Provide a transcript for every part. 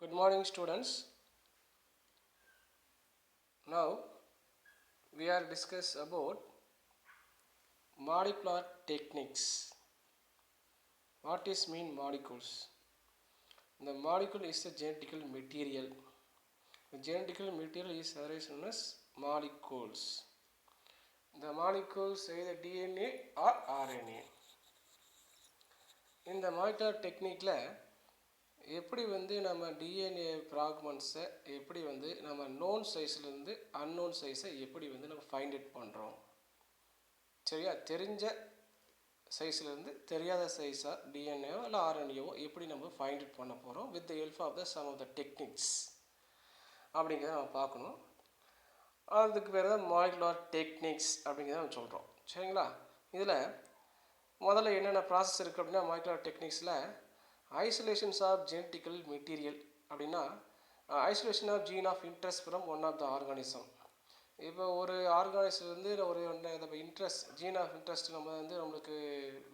Good morning, students. Now we are discuss about molecular techniques. What is mean molecules? The molecule is a genetical material. The genetical material is otherwise known as molecules. The molecules either DNA or RNA. இந்த molecular டெக்னிக்கில் எப்படி நம்ம DNA ஃப்ராக்மெண்ட்ஸை எப்படி நம்ம known சைஸ்லேருந்து unknown சைஸை எப்படி நம்ம find out பண்ணுறோம். சரியா, தெரிஞ்ச சைஸ்லேருந்து தெரியாத சைஸாக டிஎன்ஏவோ இல்லை ஆர்என்ஏவோ எப்படி நம்ம ஃபைண்ட் அவுட் பண்ண போகிறோம் with the help of the some of the techniques அப்படிங்கிறத நம்ம பார்க்கணும். அதுக்கு பேர் தான் மாலிகுலர் டெக்னிக்ஸ் அப்படிங்கிறத நம்ம சொல்கிறோம். சரிங்களா, இதில் முதல்ல என்னென்ன ப்ராசஸ் இருக்குது அப்படின்னா மாலிகுலர் டெக்னிக்ஸில் ஐசோலேஷன்ஸ் ஆஃப் ஜெனட்டிக்கல் மெட்டீரியல் அப்படின்னா isolation of gene of interest from one of the organism. இப்போ ஒரு ஆர்கானிஸ்லேருந்து ஒரு இன்ட்ரெஸ்ட் ஜீன் ஆஃப் இன்ட்ரெஸ்ட் நம்மளுக்கு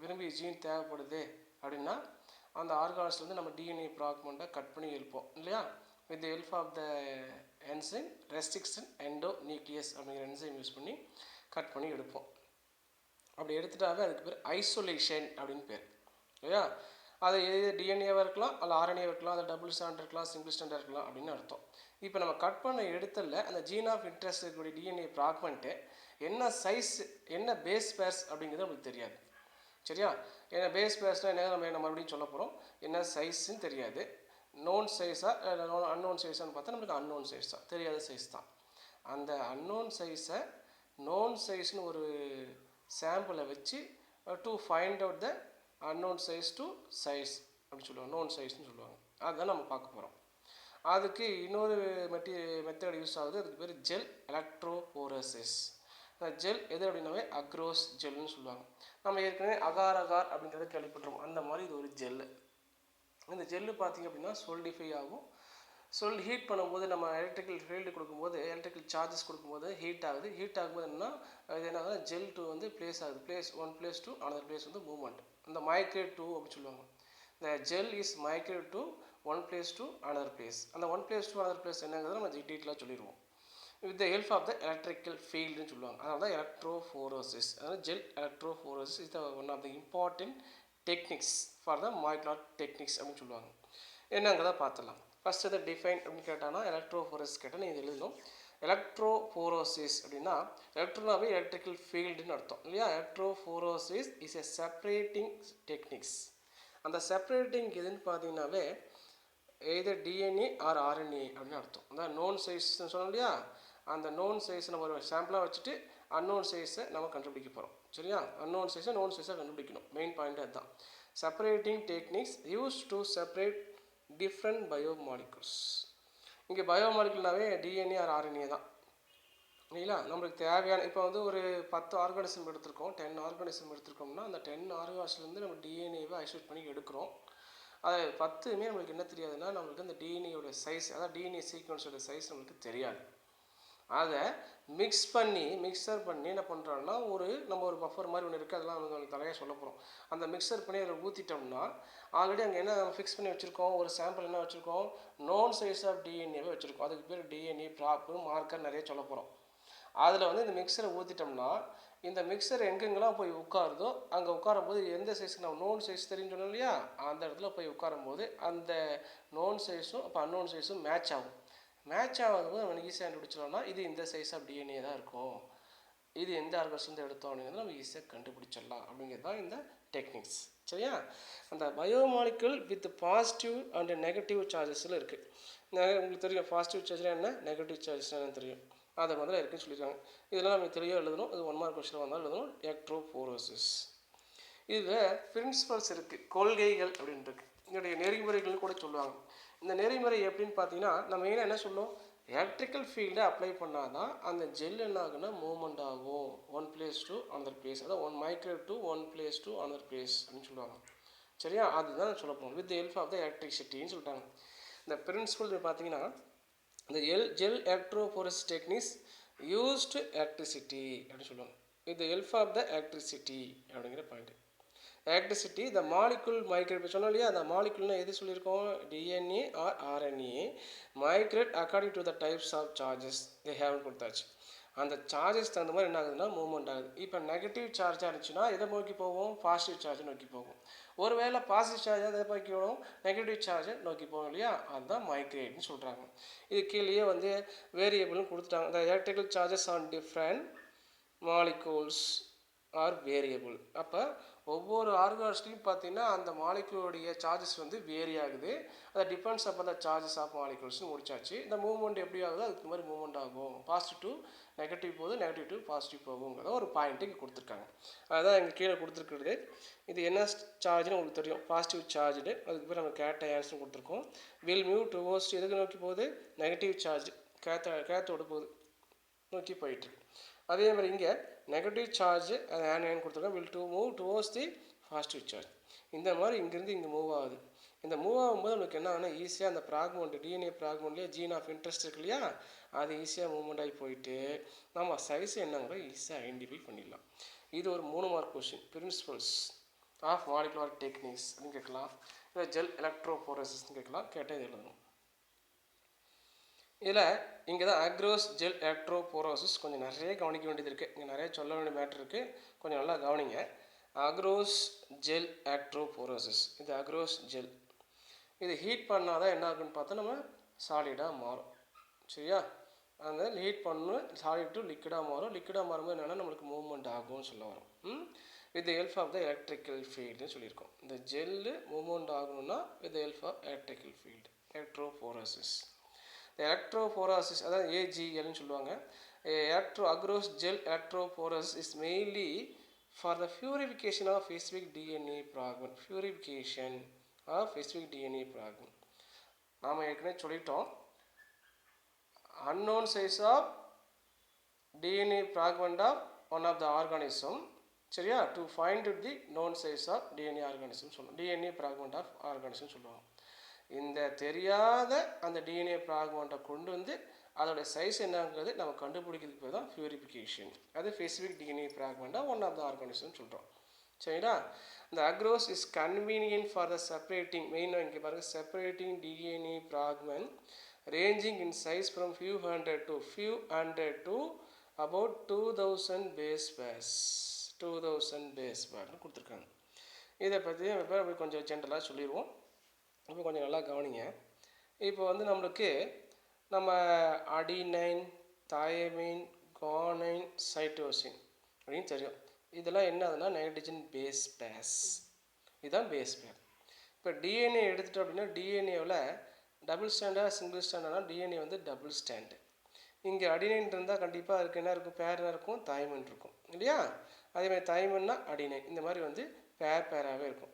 விரும்பி ஜீன் தேவைப்படுது அப்படின்னா அந்த ஆர்கானிஸ்லேருந்து நம்ம டிஎன்ஏ ஃப்ராக்மெண்ட்டை கட் பண்ணி எடுப்போம் இல்லையா, with the help of the enzyme restriction endonuclease அப்படிங்கிற என்சைம் யூஸ் பண்ணி கட் பண்ணி எடுப்போம். அப்படி எடுத்துட்டாவே அதுக்கு பேர் ஐசோலேஷன் அப்படின்னு பேர் இல்லையா. அது எது டிஎன்ஏவாக இருக்கலாம், அல்ல ஆர்என்ஏ இருக்கலாம், அது டபுள் ஸ்டாண்ட் இருக்கலாம், சிங்கிள் ஸ்டாண்டாக இருக்கலாம் அப்படின்னு அர்த்தம். இப்போ நம்ம கட் பண்ண எடுத்தல அந்த ஜீன் ஆஃப் இன்ட்ரெஸ்ட் இருக்கக்கூடிய டிஎன்ஏ ஃப்ராக்மெண்ட்டு என்ன சைஸ் என்ன பேஸ் பேர்ஸ் அப்படிங்கிறது நமக்கு தெரியாது. சரியா, ஏன்னா பேஸ் பேர்ஸ்னால் என்ன நம்ம மறுபடியும் சொல்ல போகிறோம், என்ன சைஸ்ன்னு தெரியாது. நோன் சைஸாக அன்னோன் சைஸான்னு பார்த்தா நம்மளுக்கு அன்னோன் சைஸ் தான், தெரியாத சைஸ் தான். அந்த அன்னோன் சைஸை நோன் சைஸ்னு ஒரு சாம்பிளை வச்சு to find out the unknown size to size அப்படின்னு சொல்லுவாங்க, நோன் சைஸ்ன்னு சொல்லுவாங்க. அதுதான் நம்ம பார்க்க போகிறோம். அதுக்கு இன்னொரு மெத்தட் யூஸ் ஆகுது, அதுக்கு பேர் ஜெல் எலக்ட்ரோபோரசிஸ். ஜெல் எது அப்படின்னாவே அக்ரோஸ் ஜெல்னு சொல்லுவாங்க. நம்ம ஏற்கனவே அகார் அகார் அப்படிங்கிறத கேள்விப்பட்டிருக்கோம், அந்த மாதிரி இது ஒரு ஜெல்லு. இந்த ஜெல்லு பார்த்திங்க அப்படின்னா சொலிடிஃபை ஆகும். ஹீட் பண்ணும்போது நம்ம எலக்ட்ரிக்கல் ஃபீல்டு கொடுக்கும்போது எலக்ட்ரிக்கல் சார்ஜஸ் கொடுக்கும்போது ஹீட் ஆகுது. ஹீட் ஆகும்போது என்னன்னா இது என்ன ஜெல் டூ பிளேஸ் ஆகுது, one place to another place movement. இந்த மைக்ரேட் டூ அப்படின்னு சொல்லுவாங்க. இந்த gel is migrate to one place to another place. அந்த one place to another place என்னங்கிறத நம்ம டீட்டெயிலாக சொல்லிடுவோம். With the help of the electrical ஃபீல்டுன்னு சொல்லுவாங்க. அதனால தான் எலக்ட்ரோஃபோரோசிஸ், அதாவது gel electrophoresis is the one of the important techniques for the molecular techniques அப்படின்னு சொல்லுவாங்க. என்னங்கிறத பார்த்துடலாம். ஃபஸ்ட்டு இதை டிஃபைன் அப்படின்னு கேட்டாங்கன்னா எலக்ட்ரோஃபோரோசிஸ் கேட்டால் நீங்கள் எழுதணும். எலக்ட்ரோஃபோரோசிஸ் அப்படின்னா எலக்ட்ரோனாவே எலக்ட்ரிக்கல் ஃபீல்டுன்னு அர்த்தம் இல்லையா. Electrophoresis is a separating techniques. அந்த செப்பரேட்டிங் எதுன்னு பார்த்தீங்கன்னாவே எய்தர் டிஎன்ஏ ஆர் ஆர்என்ஏ அப்படின்னு அர்த்தம். அந்த நோன் சைஸ்ன்னு சொன்னோம் இல்லையா, அந்த நோன் சைஸ் நம்ம ஒரு சாம்பிளாக வச்சுட்டு அன்னோன் சைஸை நம்ம கண்டுபிடிக்க போகிறோம். சரியா, அன்னோன் சைஸை நோன் சைஸாக கண்டுபிடிக்கணும். மெயின் பாயிண்ட் அதுதான். Separating techniques use to separate different biomolecules. இங்கே பயோமாலிகுல்னாவே டிஎன்ஏ ஆர் ஆர்என்ஏ தான் இல்லைங்களா. நம்மளுக்கு தேவையான இப்போ ஒரு 10 ஆர்கானிசம் எடுத்திருக்கோம், 10 ஆர்கானிசம் எடுத்திருக்கோம்னா அந்த 10 ஆர்கானிசம்லேருந்து நம்ம டிஎன்ஏவை ஐசோலேட் பண்ணி எடுக்கிறோம். அது 10மே நம்மளுக்கு என்ன தெரியாதுன்னா நம்மளுக்கு அந்த டிஎன்ஏயோட சைஸ், அதாவது டிஎன்ஏ சீக்வன்ஸோட சைஸ் நம்மளுக்கு தெரியாது. அதை மிக்சர் பண்ணி என்ன பண்ணுறோன்னா நம்ம ஒரு பஃபர் மாதிரி ஒன்று இருக்குது, அதெல்லாம் உங்களுக்கு தலையாக சொல்ல போகிறோம். அந்த மிக்சர் பண்ணி அதில் ஊற்றிட்டோம்னா ஆல்ரெடி அங்கே என்ன ஃபிக்ஸ் பண்ணி வச்சுருக்கோம், ஒரு சாம்பிள் என்ன வச்சுருக்கோம், நோன் சைஸ் ஆஃப் டிஎன்ஏவை வச்சுருக்கோம். அதுக்கு பேர் டிஎன்ஏ ப்ராப்பு மார்க்கர் நிறைய சொல்ல போகிறோம். அதில் இந்த மிக்சரை ஊற்றிட்டோம்னா இந்த மிக்சர் எங்கெங்கெல்லாம் போய் உட்காருதோ அங்கே உட்காரும் போது எந்த சைஸுக்கு நம்ம நோன் சைஸ் தெரியும் சொன்னோம் இல்லையா, அந்த இடத்துல போய் உட்காரும் போது அந்த நோன் சைஸும் அப்போ அன்னோன் சைஸும் மேட்ச் ஆகும். மேட்ச் ஆகும்போது நம்ம ஈஸியாக கண்டுபிடிச்சிடலாம்னா இது இந்த சைஸ் ஆஃப் டிஎன்ஏ தான் இருக்கும், இது எந்த ஆர்கானிசம் எடுத்தோம் அப்படிங்கிறது நம்ம ஈஸியாக கண்டுபிடிச்சிடலாம் அப்படிங்கிறது தான் இந்த டெக்னிக்ஸ். சரியா, அந்த பயோமாலிகுல் வித் பாசிட்டிவ் அண்ட் நெகட்டிவ் சார்ஜஸில் இருக்குது. உங்களுக்கு தெரியும் பாசிட்டிவ் சார்ஜ்னால் என்ன, நெகட்டிவ் சார்ஜஸ்னால் என்னன்னு தெரியும். அதை முதல்ல இருக்குன்னு சொல்லியிருக்காங்க. இதெல்லாம் நம்ம தெளிவாக எழுதணும். இது 1 மார்க் கொஸ்டின் வந்தாலும் எழுதணும். எலக்ட்ரோஃபோரோசிஸ் இதில் பிரின்சிபல்ஸ் இருக்குது, கொள்கைகள் அப்படின்னு இருக்குது. இதனுடைய நெறிமுறைகள்னு கூட சொல்லுவாங்க. இந்த நெறிமுறை எப்படின்னு பார்த்தீங்கன்னா நம்ம மெயினாக என்ன சொல்லணும், எலக்ட்ரிக்கல் ஃபீல்டை அப்ளை பண்ணால் தான் அந்த ஜெல் என்ன ஆகுன்னா மூவ்மெண்ட் ஆகும், one place to another place, அதாவது one migrate to one place to another place அப்படின்னு சொல்லுவாங்க. சரியா, அதுதான் சொல்ல போகணும். வித் ஹெல்ப் ஆஃப் த எலக்ட்ரிசிட்டின்னு சொல்லிட்டாங்க. இந்த பிரின்சிபல் பார்த்தீங்கன்னா இந்த gel electrophoresis techniques used electricity அப்படின்னு சொல்லுவாங்க. With help of the electricity அப்படிங்கிற point. Electricity the molecule migrate சொன்னோம் இல்லையா, அந்த மாலிகுல்னால் எது சொல்லியிருக்கோம், DNA or RNA migrate according to the types of charges they ஹேவ்னு கொடுத்தாச்சு. அந்த சார்ஜஸ் தகுந்த மாதிரி என்ன ஆகுதுன்னா மூவ்மெண்ட் ஆகுது. இப்போ நெகட்டிவ் சார்ஜாக இருந்துச்சுன்னா எதை நோக்கி போவோம், பாசிட்டிவ் சார்ஜை நோக்கி போகும். ஒருவேளை பாசிட்டிவ் சார்ஜாக எதை நோக்கி போகணும், நெகட்டிவ் சார்ஜை நோக்கி போகும் இல்லையா, அதுதான் மைக்ரேட்னு சொல்கிறாங்க. இது கீழேயே வந்து வேரியபிள்னு கொடுத்துட்டாங்க. The electrical charges on different molecules are variable. அப்போ ஒவ்வொரு ஆர்கானிஸ்லையும் பார்த்தீங்கன்னா அந்த மாலிகுலுடைய சார்ஜஸ் வந்து வேரி ஆகுது. அதை டிபெண்ட்ஸ் அப்போ த சார்ஜஸ் ஆஃப் மாலிகுல்ஸ்னு முடிச்சாச்சு. இந்த மூவ்மெண்ட் எப்படி ஆகுதோ அதுக்கு மாதிரி மூவ்மெண்ட் ஆகும். பாசிட்டிவ் டு நெகட்டிவ் போகுது, நெகட்டிவ் டு பாசிட்டிவ் போகுங்கிறத ஒரு பாயிண்ட்டுக்கு கொடுத்துருக்காங்க. அதுதான் இங்கே கீழே கொடுத்துருக்குறது. இது என்ன சார்ஜ்னு உங்களுக்கு தெரியும், பாசிட்டிவ் சார்ஜு. அதுக்கு பேர் நம்ம கேட்டயான்ஸ்னு கொடுத்துருக்கோம். வில் மூவ் டுவோர்ட்ஸ் எதுக்கு நோக்கி போகுது, நெகட்டிவ் சார்ஜ் கேத்தோட போகுது நோக்கி போயிட்டு. அதே மாதிரி இங்கே நெகட்டிவ் சார்ஜ் அது ஆன் கொடுத்துருக்கோம். Will move towards the positive charge. இந்த மாதிரி இங்கேருந்து இங்கே மூவ் ஆகுது. இந்த மூவ் ஆகும்போது நமக்கு என்ன ஆகுனா ஈஸியாக அந்த ப்ராக்மெண்ட் டிஎன்ஏ ப்ராக்மெண்ட்லேயே ஜீன் ஆஃப் இன்ட்ரெஸ்ட் இருக்கு இல்லையா, அது ஈஸியாக மூவ்மெண்ட் ஆகி போயிட்டு நம்ம சைஸ் என்னங்கிற ஈஸியாக ஐடென்டிஃபை பண்ணிடலாம். இது ஒரு 3 mark question. Principles of molecular techniques அப்படின்னு கேட்கலாம். இல்லை ஜெல் எலக்ட்ரோபோரசிஸ்ன்னு கேட்கலாம். கேட்டால் இது எழுதணும். இதில் இங்கே தான் அக்ரோஸ் ஜெல் எலக்ட்ரோபோரோசிஸ் கொஞ்சம் நிறைய கவனிக்க வேண்டியது இருக்குது. இங்கே நிறைய சொல்ல வேண்டிய மேட்ரு இருக்குது, கொஞ்சம் நல்லா கவனிங்க. அக்ரோஸ் ஜெல் எலக்ட்ரோபோரோசிஸ், இது அக்ரோஸ் ஜெல். இது ஹீட் பண்ணால் தான் என்ன ஆகுன்னு பார்த்தா நம்ம சாலிடாக மாறும். சரியா, அந்த ஹீட் பண்ணணும் சாலிட் டு லிக்விடாக மாறும். லிக்விடாக மாறும்போது என்னென்னா நம்மளுக்கு மூவ்மெண்ட் ஆகும்னு சொல்ல வரும். With help of the electrical ஃபீல்டுன்னு சொல்லியிருக்கோம். இந்த ஜெல்லு மூவ்மெண்ட் ஆகணும்னா with help of electrical field, electrophoresis. Electrophoresis அதாவது ஏஜிஎல்னு சொல்லுவாங்க. Agarose gel electrophoresis is mainly for the purification of specific DNA fragment. Purification of specific DNA fragment நாம் ஏற்கனவே சொல்லிட்டோம். unknown size of DNA fragment of one of the organism. சரியா, to find the known size of DNA organism சொல்லுவோம். DNA fragment of organism சொல்லுவாங்க. இந்த தெரியாத அந்த DNA ஃப்ராக்மெண்ட்டை கொண்டு வந்து அதோட சைஸ் என்னங்கிறது நம்ம கண்டுபிடிக்கிறதுக்கு பேர் தான் பியூரிஃபிகேஷன். அது ஸ்பெசிஃபிக் டிஎன்ஏ ஃப்ராக்மெண்ட்டாக ஒன் ஆஃப் த ஆர்கானிசம் சொல்கிறோம். சரிங்களா, இந்த agarose is convenient for the separating, மெயினாக இங்கே பாருங்கள், separating DNA fragment ranging in size from few hundred to about 2000 base pairs. 2000 base pair கொடுத்துருக்காங்க. இதை பற்றி நம்ம கொஞ்சம் ஜென்ரலாக சொல்லிடுவோம். இப்போ கொஞ்சம் நல்லா கவனிங்க. இப்போ வந்து நம்மளுக்கு நம்ம அடினைன், தயமின், குவானைன், சைட்டோசின் அப்படின்னு தெரியும். இதெல்லாம் என்னதுன்னா நைட்ரஜன் பேஸ் பேர்ஸ். இதுதான் பேஸ் பேர். இப்போ டிஎன்ஏ எடுத்துட்டோம் அப்படின்னா டிஎன்ஏவில் டபுள் ஸ்டாண்டா சிங்கிள் ஸ்டாண்டர்னா டிஎன்ஏ வந்து டபுள் ஸ்டாண்டு. இங்கே அடினைன் இருந்தால் கண்டிப்பாக அதுக்கு என்ன இருக்கும், பேராக இருக்கும், தாய்மன் இருக்கும் இல்லையா. அதேமாதிரி தாய்மன்னா அடினைன், இந்த மாதிரி வந்து பேராகவே இருக்கும்.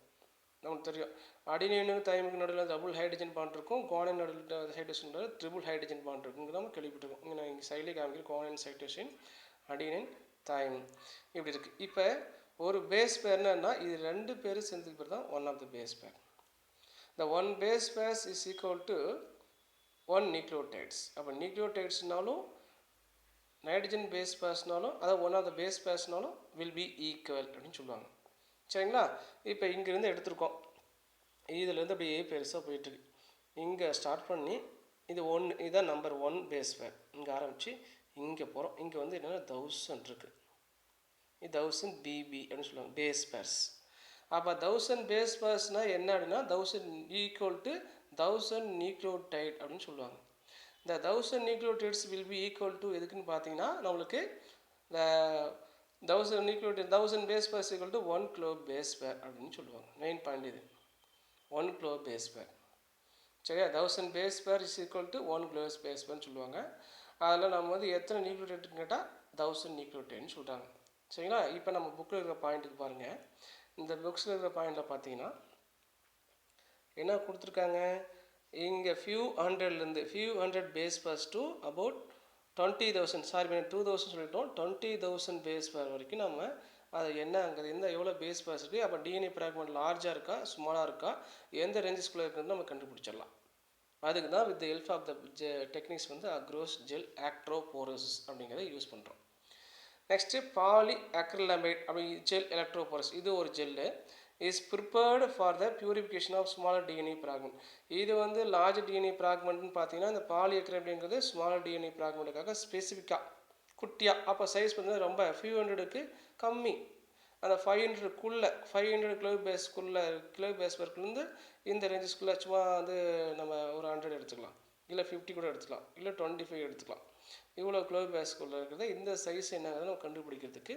நமக்கு தெரியும் அடினைனுக்கு தாய்மனுக்கு நடுவில் டபுள் ஹைட்ரஜன் பாண்ட் இருக்கும், குவானைன் நடுவில் சைட்டோசின் நடுவில் ட்ரிபிள் ஹைட்ரஜன் பாண்ட் இருக்கும். நம்ம கேள்விப்பட்டிருக்கோம். இங்கே நான் இங்கே சைடில் காமிக்கிறேன் குவானைன், சைட்டோசின், அடினைன், தாய்மன் இப்படி இருக்குது. இப்போ ஒரு பேஸ் பேர்னா இது 2 பேர் சேர்ந்துக்கு பேர் தான் one of the base pair. The one base pair is equal to 1 nucleotides. அப்போ நியூக்ளியோடைட்ஸ்னாலும் நைட்ரஜன் பேஸ் பேர்ஸ்னாலும் அதாவது ஒன் ஆஃப் த பேஸ் பேர்ஸ்னாலும் வில் பி ஈக்குவல் அப்படின்னு சொல்லுவாங்க. சரிங்களா, இப்போ இங்கேருந்து எடுத்திருக்கோம். இதுலேருந்து அப்படியே பெருசாக போயிட்டுருக்கு. இங்கே ஸ்டார்ட் பண்ணி இது 1, இதுதான் நம்பர் 1 பேஸ் பேர். இங்கே ஆரம்பித்து இங்கே போகிறோம். இங்கே வந்து என்னென்னா 1000 இருக்குது. இது 1000 பிபி அப்படின்னு சொல்லுவாங்க பேஸ் பேர்ஸ். அப்போ 1000 பேஸ் பேர்ஸ்னால் என்ன அப்படின்னா 1000 ஈக்குவல் டு 1000 நியூக்ளியோடைட் அப்படின்னு சொல்லுவாங்க. இந்த 1000 nucleotides will be equal to எதுக்குன்னு பார்த்தீங்கன்னா நம்மளுக்கு இந்த 1000 nucleotide 1000 base pairs equal to 1 kilo base pair அப்படின்னு சொல்லுவாங்க. மெயின் பாயிண்ட் இது 1 கிலோ பேஸ் பேர். சரியா, 1000 base pair is equal to 1 kilo base பேர்னு சொல்லுவாங்க. அதில் நம்ம வந்து எத்தனை நியூக்ளியோடைட்னு கேட்டால் 1000 நியூக்ளியோடைட்னு சொல்கிறாங்க. சரிங்களா, இப்போ நம்ம புக்கில் இருக்கிற பாயிண்ட்டுக்கு பாருங்கள். இந்த புக்ஸில் இருக்கிற பாயிண்டில் பார்த்தீங்கன்னா என்ன கொடுத்துருக்காங்க, இங்கே few hundred base pairs to about 20,000 sorry 2000 சொல்லிட்டோம். 20,000 பேஸ் பேர் வரைக்கும் நம்ம அது என்னங்கிறது எந்த எவ்வளோ பேஸ் பேர்ஸ் இருக்குது, அப்போ டிஎன்ஏ ஃப்ராக்மெண்ட் லார்ஜாக இருக்கா ஸ்மாலாக இருக்கா எந்த ரேஞ்சஸ்குள்ளே இருக்குன்னு நம்ம கண்டுபிடிச்சிடலாம். அதுக்கு தான் with help of the techniques வந்து அக்ரோஸ் ஜெல் எலக்ட்ரோபோரோசிஸ் அப்படிங்கிறத யூஸ் பண்ணுறோம். நெக்ஸ்ட்டு பாலி அக்ரிலமைட் அப்படி ஜெல் எலக்ட்ரோபோரஸ், இது ஒரு gel. Is prepared for the purification of smaller DNA fragment. இது வந்து லார்ஜ் டிஎன்ஏ ஃப்ராக்மெண்ட்னு பார்த்தீங்கன்னா இந்த பாலியேக்கர் அப்படிங்கிறது ஸ்மாலர் டிஎன்ஏ ஃப்ராக்மெண்ட்டுக்காக ஸ்பெசிஃபிக்காக குட்டியாக, அப்போ சைஸ் பார்த்தீங்கன்னா ரொம்ப ஃபியூ ஹண்ட்ரடுக்கு கம்மி, அந்த 500க்குள்ளே 500 கிலோ பேஸ் ஒர்க்லேருந்து இந்த ரேஞ்சஸ்க்குள்ளே சும்மா வந்து நம்ம ஒரு 100 எடுத்துக்கலாம், இல்லை 50 கூட எடுத்துக்கலாம், இல்லை 25 எடுத்துக்கலாம். இவ்வளோ கிலோ பேஸ்க்குள்ளே இருக்கிறது இந்த சைஸ் என்னங்கிறத நம்ம கண்டுபிடிக்கிறதுக்கு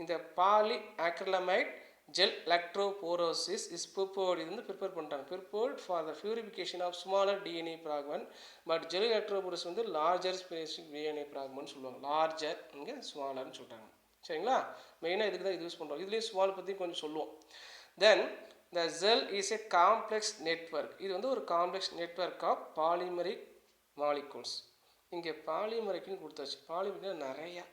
இந்த polyacrylamide gel electrophoresis is prepared, இது வந்து ப்ரிப்பேர் பண்ணிட்டாங்க. Prepared for the purification of smaller DNA fragment. But gel electrophoresis வந்து லார்ஜர் ஸ்பெசிஃபிக் டிஎன்ஏ ஃப்ராக்மெண்ட் சொல்லுவாங்க. லார்ஜர் இங்கே ஸ்மாலர்னு சொல்கிறாங்க. சரிங்களா, மெயினாக இதுக்கு தான் இது யூஸ் பண்ணுறோம். இதுலேயும் ஸ்மால் பற்றி கொஞ்சம் சொல்லுவோம். Then the gel is a complex network. இது வந்து ஒரு complex network of polymeric molecules. இங்கே பாலிமரிக்னு கொடுத்தாச்சு. பாலிமரிக் நிறையா.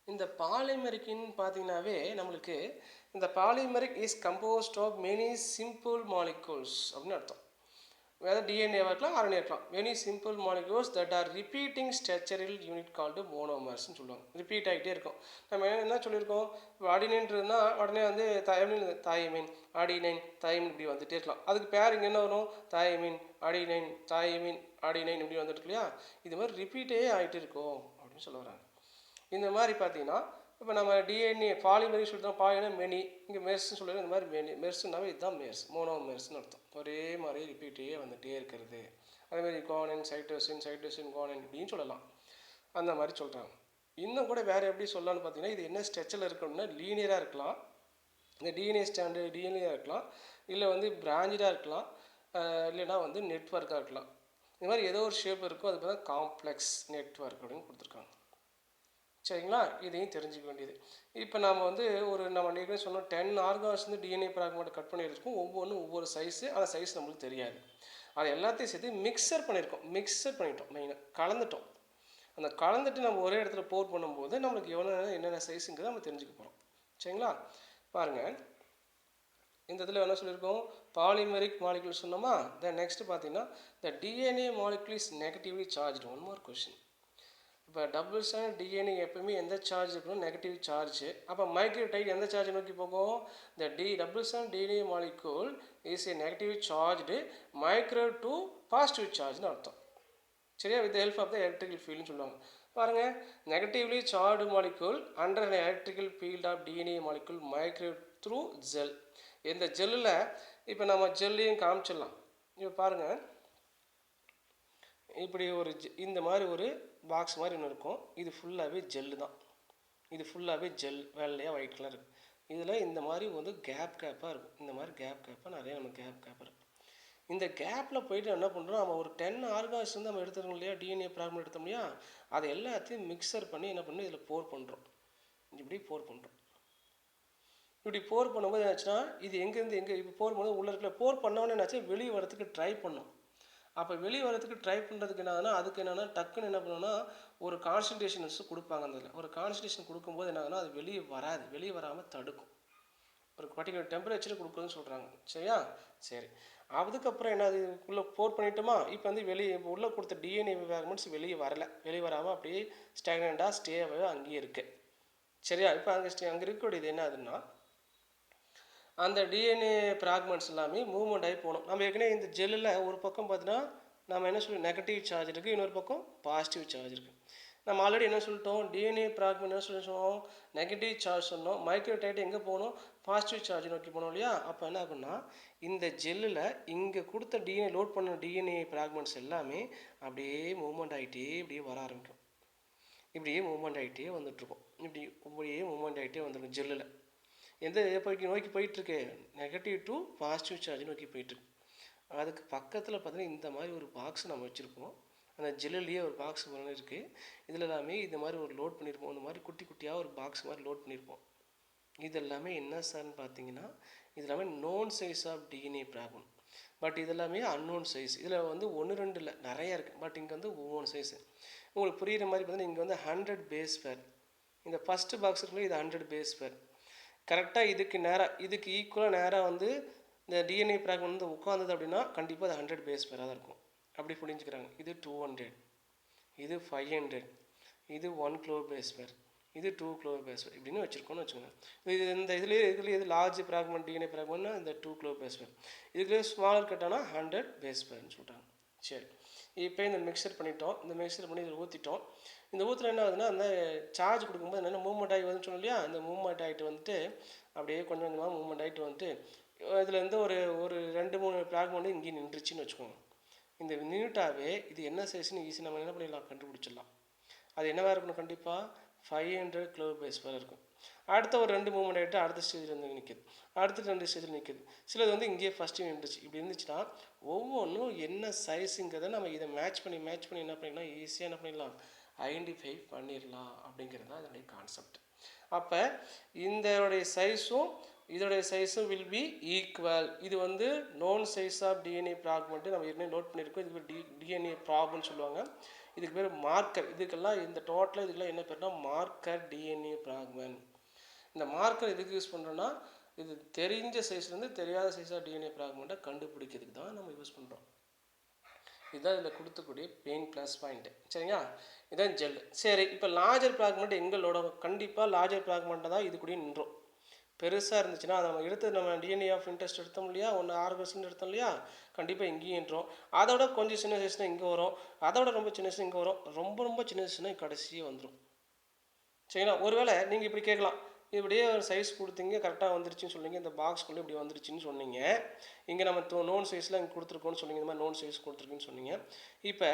இந்த பாலிமரிக்னு பார்த்தீங்கன்னாவே நம்மளுக்கு இந்த polymeric is composed of many simple molecules அப்படின்னு அர்த்தம். வேறு டிஎன்ஏவாக இருக்கலாம், ஆர்என்ஏ இருக்கலாம். Many simple molecules that are repeating structural unit called மோனோமர்ஸ்னு சொல்லுவாங்க. ரிப்பீட் ஆகிட்டே இருக்கும். நம்ம என்ன சொல்லியிருக்கோம், இப்போ அடினைன்றதுனா உடனே வந்து தாயமின் அடினைன் தாயமின் இப்படி வந்துகிட்டே இருக்கலாம். அதுக்கு பேர் இங்கே என்ன வரும், தாயமின் அடினைன் தாயமின் அடினைன் இப்படி வந்துட்டு இல்லையா. இது மாதிரி ரிப்பீட்டே ஆகிட்டு இருக்கும் அப்படின்னு சொல்ல வராங்க. இந்த மாதிரி பார்த்தீங்கன்னா இப்போ நம்ம டிஎன்ஏ பாலிமரி சொல்லிட்டோம், பாலினா மெனி, இங்கே மெர்ஸ்ன்னு சொல்லுவோம். இந்த மாதிரி மெர்ஸ்னாவே இதுதான் மெர்ஸ், மோனோமெர்ஸ்னு அர்த்தம். ஒரே மாதிரி ரிப்பீட்டே வந்துகிட்டே இருக்கிறது. அதேமாதிரி கோனின் சைட்டோசின் சைட்டோசின் கோனின் இப்படின்னு சொல்லலாம். அந்த மாதிரி சொல்கிறாங்க. இன்னும் கூட வேறு எப்படி சொல்லலாம்னு பார்த்தீங்கன்னா, இது என்ன ஸ்ட்ரக்சரில் இருக்கணும்னா லீனியராக இருக்கலாம், இந்த டிஎன்ஏ ஸ்டாண்டர்ட் டிஎன்ஏயாக இருக்கலாம், இல்லை வந்து பிராஞ்சடாக இருக்கலாம், இல்லைனா வந்து நெட்வொர்க்காக இருக்கலாம். இந்த மாதிரி ஏதோ ஒரு ஷேப் இருக்கும். அதுக்கு தான் காம்ப்ளெக்ஸ் நெட்வொர்க் அப்படின்னு கொடுத்துருக்காங்க. சரிங்களா, இதையும் தெரிஞ்சுக்க வேண்டியது. இப்போ நம்ம வந்து நம்ம ஏற்கனவே சொன்னோம் 10 ஆர்கான்ஸ் வந்து டிஎன்ஏ ஃப்ராக்மெண்ட் கட் பண்ணியிருக்கோம். ஒவ்வொன்றும் ஒவ்வொரு சைஸு, அந்த சைஸ் நம்மளுக்கு தெரியாது. அது எல்லாத்தையும் சேர்த்து மிக்சர் பண்ணிட்டோம். மெயினாக கலந்துட்டோம். அந்த கலந்துட்டு நம்ம ஒரே இடத்துல போர் பண்ணும்போது நம்மளுக்கு என்னென்ன சைஸுங்கிறத நம்ம தெரிஞ்சுக்க போகிறோம். சரிங்களா, பாருங்கள். இந்த இதில் என்ன சொல்லியிருக்கோம், பாலிமெரிக் மாலிகுல் சொன்னோமா. தென் நெக்ஸ்ட் பார்த்தீங்கன்னா the DNA molecule is negatively charged. One more question. இப்போ டபுள் ஸ்டாண்ட் டிஎன்ஏ எப்பவுமே எந்த சார்ஜ் இருக்கணும், நெகட்டிவ் சார்ஜ். அப்போ மைக்ரோடைட் எந்த சார்ஜ் நோக்கி போகும், இந்த double stand DNA molecule is a negative charged micro to positive சார்ஜ்னு அர்த்தம். சரியா, with help of the electrical ஃபீல்டுன்னு சொல்லுவாங்க. பாருங்கள், negatively charge molecule under electrical field of DNA molecule micro through gel. இந்த ஜெல்லில் இப்போ நம்ம ஜெல்லையும் காமிச்சிடலாம். இப்போ பாருங்கள், இப்படி இந்த மாதிரி ஒரு பாக்ஸ் மாதிரி ஒன்று இருக்கும். இது ஃபுல்லாகவே ஜெல்லு தான். இது ஃபுல்லாகவே ஜெல், வெள்ளையாக ஒயிட் கலர் இருக்குது. இதில் இந்த மாதிரி வந்து கேப்பாக இருக்கும். இந்த மாதிரி கேப்பாக நிறைய நம்ம கேப் இருக்கும். இந்த கேப்பில் போயிட்டு என்ன பண்ணுறோம், நம்ம ஒரு 10 ஆர்கான்ஸ் வந்து நம்ம எடுத்துருக்கோம் இல்லையா, டிஎன்ஏ ஃப்ராக்மெண்ட் எடுத்தோம் இல்லையா, அதை எல்லாத்தையும் மிக்சர் பண்ணி என்ன பண்ணி இதில் போர் பண்ணுறோம். இப்படி போர் பண்ணுறோம். இப்படி போர் பண்ணும்போது என்னாச்சுன்னா, இது எங்கேருந்து எங்கே இப்போ போர் பண்ணும்போது உள்ள இருக்கிற போர் பண்ணோன்னே என்னாச்சு, வெளியே வரதுக்கு ட்ரை பண்ணோம். அப்போ வெளியே வரதுக்கு ட்ரை பண்ணுறதுக்கு என்னன்னா, அதுக்கு என்னென்னா டக்குன்னு என்ன பண்ணணும்னா ஒரு கான்சன்ட்ரேஷன்ஸ் கொடுப்பாங்க. அதில் ஒரு கான்சன்ட்ரேஷன் கொடுக்கும்போது என்ன ஆகுதுன்னா, அது வெளியே வராது, வெளியே வராமல் தடுக்கும். ஒரு பர்டிகுலர் டெம்பரேச்சர் கொடுக்குதுன்னு சொல்கிறாங்க. சரியா, சரி. அதுக்கப்புறம் என்ன, அது உள்ளே போர் பண்ணிட்டோமா. இப்போ வந்து வெளியே உள்ளே கொடுத்த டிஎன்ஏ ஃப்ராக்மெண்ட்ஸ் வெளியே வரலை. வெளியே வராமல் அப்படியே ஸ்டாக்னண்டாக ஸ்டேவாக அங்கேயே இருக்குது. சரியா, இப்போ அங்கே இருக்கக்கூடியது என்ன ஆகுதுன்னா, அந்த டிஎன்ஏ ஃப்ராக்மெண்ட்ஸ் எல்லாமே மூவ்மெண்ட் ஆகி போகணும். நம்ம ஏற்கனவே இந்த ஜெல்லில் ஒரு பக்கம் பார்த்தீங்கன்னா நம்ம என்ன சொல்லி நெகட்டிவ் சார்ஜ் இருக்குது, இன்னொரு பக்கம் பாசிட்டிவ் சார்ஜ் இருக்குது. நம்ம ஆல்ரெடி என்ன சொல்லிட்டோம், டிஎன்ஏ ஃப்ராக்மெண்ட் என்ன சொன்னோம், நெகட்டிவ் சார்ஜ் சொன்னோம். மைக்ரோடைட் எங்கே போகணும், பாசிட்டிவ் சார்ஜ் நோக்கி போனோம் இல்லையா. அப்போ என்ன ஆகுன்னா, இந்த ஜெல்லில் இங்கே கொடுத்த டிஎன்ஏ லோட் பண்ண டிஎன்ஏ ஃப்ராக்மெண்ட்ஸ் எல்லாமே அப்படியே மூவ்மெண்ட் ஆகிட்டே இப்படியே வர ஆரம்பிக்கும். இப்படியே மூவ்மெண்ட் ஆகிட்டே வந்துட்டுருக்கும். இப்படியே மூவ்மெண்ட் ஆகிட்டே வந்துருக்கும். ஜெல்லில் எந்த நோக்கி போயிட்டுருக்கு, நெகட்டிவ் டு பாசிட்டிவ் சார்ஜ் நோக்கி போயிட்டுருக்கு. அதுக்கு பக்கத்தில் பார்த்தீங்கன்னா இந்த மாதிரி ஒரு பாக்ஸ் நம்ம வச்சுருப்போம். அந்த ஜெல்லிலேயே ஒரு பாக்ஸ் மாதிரி இருக்குது. இதில் எல்லாமே இந்த மாதிரி ஒரு லோட் பண்ணியிருப்போம். இந்த மாதிரி குட்டி குட்டியாக ஒரு பாக்ஸ் மாதிரி லோட் பண்ணியிருப்போம். இது எல்லாமே என்ன சார்னு பார்த்தீங்கன்னா, இது எல்லாமே known size of DNA fragment. But இது எல்லாமே அன்னோன் சைஸ். இதில் வந்து 1 2 இல்லை, நிறையா இருக்குது. பட் இங்கே வந்து ஒவ்வொரு சைஸு உங்களுக்கு புரிகிற மாதிரி பார்த்தீங்கன்னா, இங்கே வந்து 100 பேஸ் பேர். இந்த ஃபஸ்ட்டு பாக்ஸ் இருக்குல்ல, இது 100 பேஸ் பேர். கரெக்டாக இதுக்கு ஈக்குவலாக நேராக வந்து இந்த டிஎன்ஏ ஃப்ராக்மெண்ட் வந்து உட்காந்தது அப்படின்னா கண்டிப்பாக அது 100 பேஸ் பேராக தான் இருக்கும். அப்படி புரிஞ்சுக்கிறாங்க. இது 200, இது 500, இது 1 கிலோ பேஸ் பேர், இது 2 கிலோபேஸ்வர் இப்படின்னு வச்சுருக்கோன்னு வச்சுக்கோங்க. இது இந்த இதுலேயே இது லார்ஜ் ஃப்ராக்மெண்ட் டிஎன்ஏ ஃப்ராக்மெண்ட்னா இந்த 2 கிலோபேஸ்வர், இதுலேயே ஸ்மாலர் கட்டானா 100 பேஸ்பர்னு சொல்கிறாங்க. சரி, இப்போ இந்த மிக்சர் பண்ணிட்டோம். இந்த மிக்சர் பண்ணி இதில் ஊற்றிட்டோம். இந்த ஊற்றுல என்ன ஆகுதுன்னா அந்த சார்ஜ் கொடுக்கும்போது என்ன மூவ்மெண்ட் ஆகி வருதுன்னு சொன்னோம் இல்லையா, இந்த மூவ்மெண்ட் ஆகிட்டு வந்துட்டு அப்படியே கொஞ்சம் கொஞ்சமாக மூவ்மெண்ட் ஆகிட்டு வந்துட்டு இதில் இருந்து ஒரு ஒரு 2-3 ஃப்ராக்மெண்ட் இங்கே நின்றுச்சுன்னு வச்சுக்கோங்க. இந்த நின்றுட்டாவே இது என்ன சைஸ்ன்னு ஈஸி நம்ம என்ன பண்ணிடலாம், கண்டுபிடிச்சிடலாம். அது என்னவாக இருக்கணும், கண்டிப்பாக 500 கிலோபேஸ்வர் இருக்கும். அடுத்த ஒரு 2 மூவ்மெண்ட் ஆகிட்டு அடுத்த ஸ்டேஜில் வந்து நிற்கிது, அடுத்த 2 ஸ்டேஜில் நிற்கிது. சிலது வந்து இங்கேயே ஃபஸ்ட்டு நின்றுச்சு. இப்படி இருந்துச்சுன்னா ஒவ்வொன்றும் என்ன சைஸுங்கிறத நம்ம இதை மேட்ச் பண்ணி என்ன பண்ணிடலாம், ஈஸியாக என்ன பண்ணிடலாம், ஐடென்டிஃபை பண்ணிடலாம். அப்படிங்கிறது தான் இதனுடைய கான்செப்ட். அப்போ இதோடைய சைஸும் இதோடைய சைஸும் வில் பி ஈக்குவல். இது வந்து known size of DNA fragment நம்ம ஏற்கனவே நோட் பண்ணியிருக்கோம். இதுக்கு பேர் டிஎன்ஏ ப்ராப்னு சொல்லுவாங்க. இதுக்கு பேர் மார்க்கர். இதுக்கெல்லாம் இந்த டோட்டலாக இதுக்கெல்லாம் என்ன பேர்னா மார்க்கர் டிஎன்ஏ ஃப்ராக்மெண்ட். இந்த மார்க்கர் எதுக்கு யூஸ் பண்ணுறோன்னா, இது தெரிஞ்ச சைஸ்லேருந்து தெரியாத சைஸாக டிஎன்ஏ ஃப்ராக்மெண்ட்டை கண்டுபிடிக்கிறதுக்கு தான் நம்ம யூஸ் பண்ணுறோம். இதுதான் இதில் கொடுத்தக்கூடிய பெயின் ப்ளஸ் பாயிண்ட்டு. சரிங்களா, இதுதான் ஜெல். சரி, இப்போ லார்ஜர் ஃப்ராக்மெண்ட் எங்கே லோட, கண்டிப்பாக லார்ஜர் ஃப்ராக்மெண்ட்டை தான் இது கூட நின்றோம். பெருசாக இருந்துச்சுன்னா அதை நம்ம டிஎன்ஏ ஆஃப் இன்ட்ரெஸ்ட் எடுத்தோம் இல்லையா, 1 எடுத்தோம் இல்லையா, கண்டிப்பாக இங்கேயும் நின்றோம். அதோட கொஞ்சம் சின்ன சைஸ்னால் இங்கே வரும், அதோட ரொம்ப சின்ன சைஸ் இங்கே வரும், ரொம்ப சின்ன சைஸ்னால் கடைசியே வந்துடும். சரிங்களா, ஒருவேளை நீங்கள் இப்படி கேட்கலாம், இப்படியே ஒரு சைஸ் கொடுத்தீங்க கரெக்டாக வந்துருச்சுன்னு சொன்னீங்க, இந்த பாக்ஸ்குள்ளே இப்படி வந்துருச்சுன்னு சொன்னீங்க, இங்கே நம்ம நோன் சைஸில் இங்கே கொடுத்துருக்கோன்னு சொன்னீங்க, இந்த மாதிரி நோன் சைஸ் கொடுத்துருக்குன்னு சொன்னீங்க. இப்போ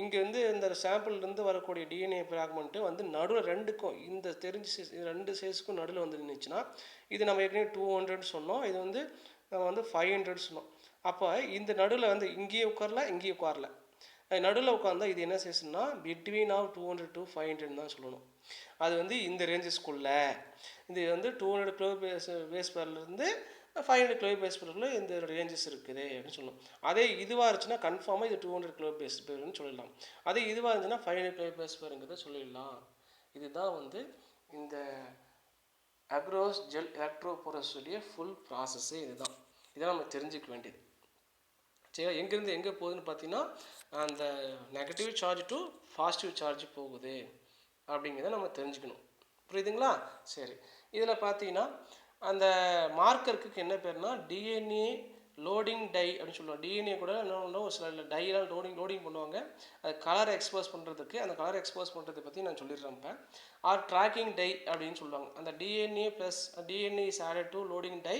இங்கேருந்து இந்த சாம்பிள்லேருந்து வரக்கூடிய டிஎன்ஏ ஃப்ராக்மெண்ட்டு வந்து நடுவில் ரெண்டுக்கும் இந்த தெரிஞ்ச சைஸ் 2 சைஸுக்கும் நடுவில் வந்து நின்றுச்சுன்னா, இது நம்ம ஏற்கனவே 200 சொன்னோம், இது வந்து நம்ம வந்து 500 சொன்னோம். அப்போ இந்த நடுவில் வந்து இங்கேயே உட்காரல, நடுவில் உட்காந்தா இது என்ன சைஸ்னா பிட்வீன் ஆஃப் 200 to 500 தான் சொல்லணும். அது வந்து இந்த ரேஞ்சஸ்குள்ளே, இது வந்து 200 கிலோ பேஸ்பர்லேருந்து 500 கிலோ பேஸ்பர்ல இந்த ரேஞ்சஸ் இருக்குது அப்படின்னு சொல்லணும். அதே இதுவாக இருந்துச்சுன்னா கன்ஃபார்மாக இது 200 கிலோ பேஸ்பர்னு சொல்லிடலாம். அதே இதுவாக இருந்துச்சுன்னா 500 கிலோ பேஸ்பருங்கிறத சொல்லிடலாம். இதுதான் வந்து இந்த அக்ரோஸ் ஜெல் எலக்ட்ரோபோரஸுடைய ஃபுல் ப்ராசஸ்ஸே இதுதான். இதை நம்ம தெரிஞ்சுக்க வேண்டியது. சரி, எங்கேருந்து எங்கே போகுதுன்னு பார்த்தீங்கன்னா அந்த negative charge to positive charge போகுது அப்படிங்கிறத நம்ம தெரிஞ்சுக்கணும். புரியுதுங்களா? சரி, இதில் பார்த்தீங்கன்னா அந்த மார்க்கருக்கு என்ன பேர்னா டிஎன்ஏ லோடிங் டை அப்படின்னு சொல்லுவாங்க. டிஎன்ஏ கூட இன்னொன்று ஒரு சில டையெல்லாம் லோடிங் பண்ணுவாங்க. அது கலரை எக்ஸ்போஸ் பண்ணுறதுக்கு, அந்த கலரை எக்ஸ்போஸ் பண்ணுறதை பற்றி நான் சொல்லிடுறேன். இப்போ ஆர் ட்ராக்கிங் டை அப்படின்னு சொல்லுவாங்க. அந்த DNA plus DNA is added to loading dye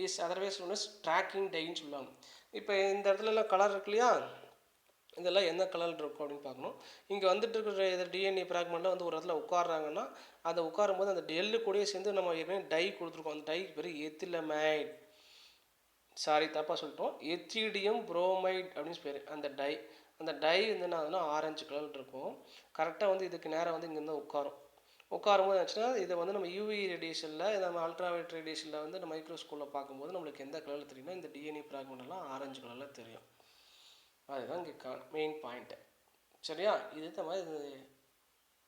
is otherwise known as tracking டைன்னு சொல்லுவாங்க. இப்போ இந்த இடத்துலலாம் கலர் இருக்கு இல்லையா, இதெல்லாம் என்ன கலர் இருக்கும் அப்படின்னு பார்க்கணும். இங்கே வந்துட்டு இருக்கிற இது டிஎன்ஏ ஃப்ராக்மெண்ட்டில் வந்து ஒரு இடத்துல உட்காடுறாங்கன்னா அதை உட்காரும்போது அந்த டெல்லு கூடயே சேர்ந்து நம்ம ஏற்கனவே டை கொடுத்துருக்கோம். அந்த டைக்கு பேர் எத்திலமைட், சாரி தப்பாக சொல்லிட்டோம், எத்திடியம் புரோமைட் அப்படின்னு பேர். அந்த டை வந்து என்ன ஆகுதுன்னா ஆரஞ்சு கலர் இருக்கும். கரெக்டாக வந்து இதுக்கு நேரம் வந்து இங்கேருந்து உட்காரும்போது ஆச்சுன்னா இதை வந்து நம்ம யூவி ரேடியேஷனில், நம்ம அல்ட்ராவைலட் ரேடியேஷனில் வந்து நம்ம மைக்ரோஸ்கோப்பில் பார்க்கும்போது நம்மளுக்கு எந்த கலரில் தெரியும்னா இந்த டிஎன்ஏ ஃப்ராக்மெண்ட்லாம் ஆரஞ்சு கலரில் தெரியும். அதுதான் இங்கே மெயின் பாயிண்ட்டு. சரியா, இது மாதிரி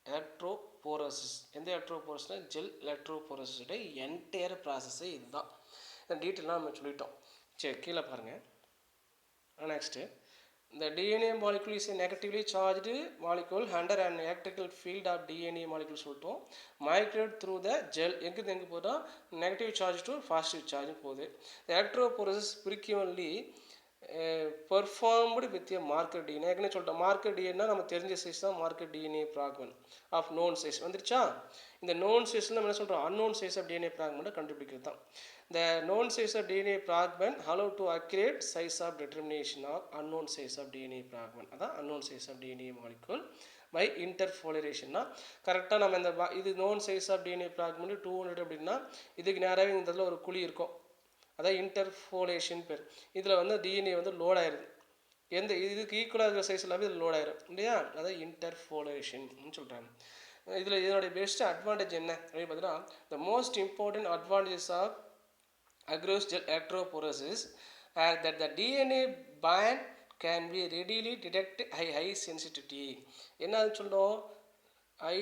எலக்ட்ரோபோரோசிஸ். எந்த எலக்ட்ரோபோரோசிஸ்னால் ஜெல் எலக்ட்ரோபோரோசிஸோட என்டையர் ப்ராசஸ்ஸே இதுதான். இந்த டீட்டெயிலாக நம்ம சொல்லிட்டோம். சரி, கீழே பாருங்கள். Next, the DNA molecule is a negatively charged molecule under an electrical field of DNA molecule சொல்லிட்டோம். migrate through the gel எங்கே போதா negative charge to positive charge போகுது. எலக்ட்ரோபோரோசிஸ் frequently performed with a marker DNA. ஏற்கனவே சொல்லிட்டோம், marker DNA நம்ம தெரிஞ்ச size தான் marker DNA fragment of known size வந்துருச்சா. இந்த நோன் சைஸில் நம்ம என்ன சொல்கிறோம், அன்னோன் சைஸ் ஆஃப் டிஎன்ஏ ஃப்ராக்மெண்ட்டை கண்டுபிடிக்கிறது தான். The known size of DNA fragment allow to accurate size of determination of unknown size of DNA fragment. அதான் unknown size of DNA molecule by interpolation. கரெக்டாக நம்ம இந்த இது known size of DNA fragment 200 அப்படின்னா இதுக்கு நேராகவே இந்த இடத்துல ஒரு குழி இருக்கும், அதான் இன்டர்போலேஷன் பேர். இதில் வந்து டிஎன்ஏ வந்து லோட் ஆயிடுது, எந்த இதுக்கு ஈக்குவலாக இருக்கிற சைஸ் எல்லாமே இதில் லோட் ஆயிரும் இல்லையா, அதான் இன்டர்போலேஷன் சொல்கிறாங்க. இதில் இதனுடைய பெஸ்ட் அட்வான்டேஜ் என்ன அப்படின்னு பார்த்தீங்கன்னா, the most important advantages of agarose gel electrophoresis are that the DNA band can be readily detected high sensitivity. என்ன சொல்கிறோம், ஹை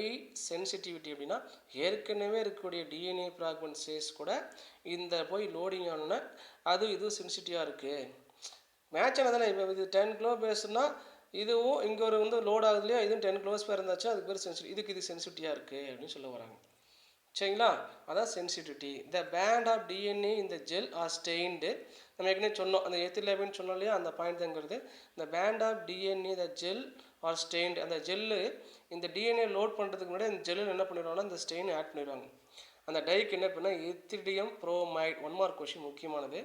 சென்சிட்டிவிட்டி அப்படின்னா ஏற்கனவே இருக்கக்கூடிய டிஎன்ஏ ஃப்ராக்மெண்ட் சைஸ் கூட இந்த போய் லோடிங் ஆனோன்னா அது இது சென்சிட்டிவாக இருக்குது. மேட்ச் ஆனதானே. இப்போ இது 10 கிலோ பேஸ்னால் இதுவும் இங்கே ஒரு வந்து லோட் ஆகுது இல்லையா, இதுவும் 10 கிலோஸ் பேர் இருந்தாச்சு, அதுக்கு பேர் சென்சிட்டிவ், இதுக்கு இது சென்சிட்டிவாக இருக்குது அப்படின்னு சொல்ல வராங்க. சரிங்களா? அதான் sensitivity. The band of DNA இந்த ஜெல் ஆர் ஸ்டெயின்டு. நம்ம ஏற்கனவே சொன்னோம், அந்த எத்திலேபின்னு சொன்னோம் இல்லையா, அந்த பாயிண்ட் தாங்கிறது. இந்த band of DNA the gel are stained. அந்த ஜெல்லு இந்த டிஎன்ஏ லோட் பண்ணுறதுக்கு முன்னாடி அந்த ஜெல்லில் என்ன பண்ணிடுவாங்கன்னா இந்த ஸ்டெயின் ஆட் பண்ணிடுவாங்க. அந்த டைக்கு என்ன பண்ணால் ethidium bromide. One mark question முக்கியமானது.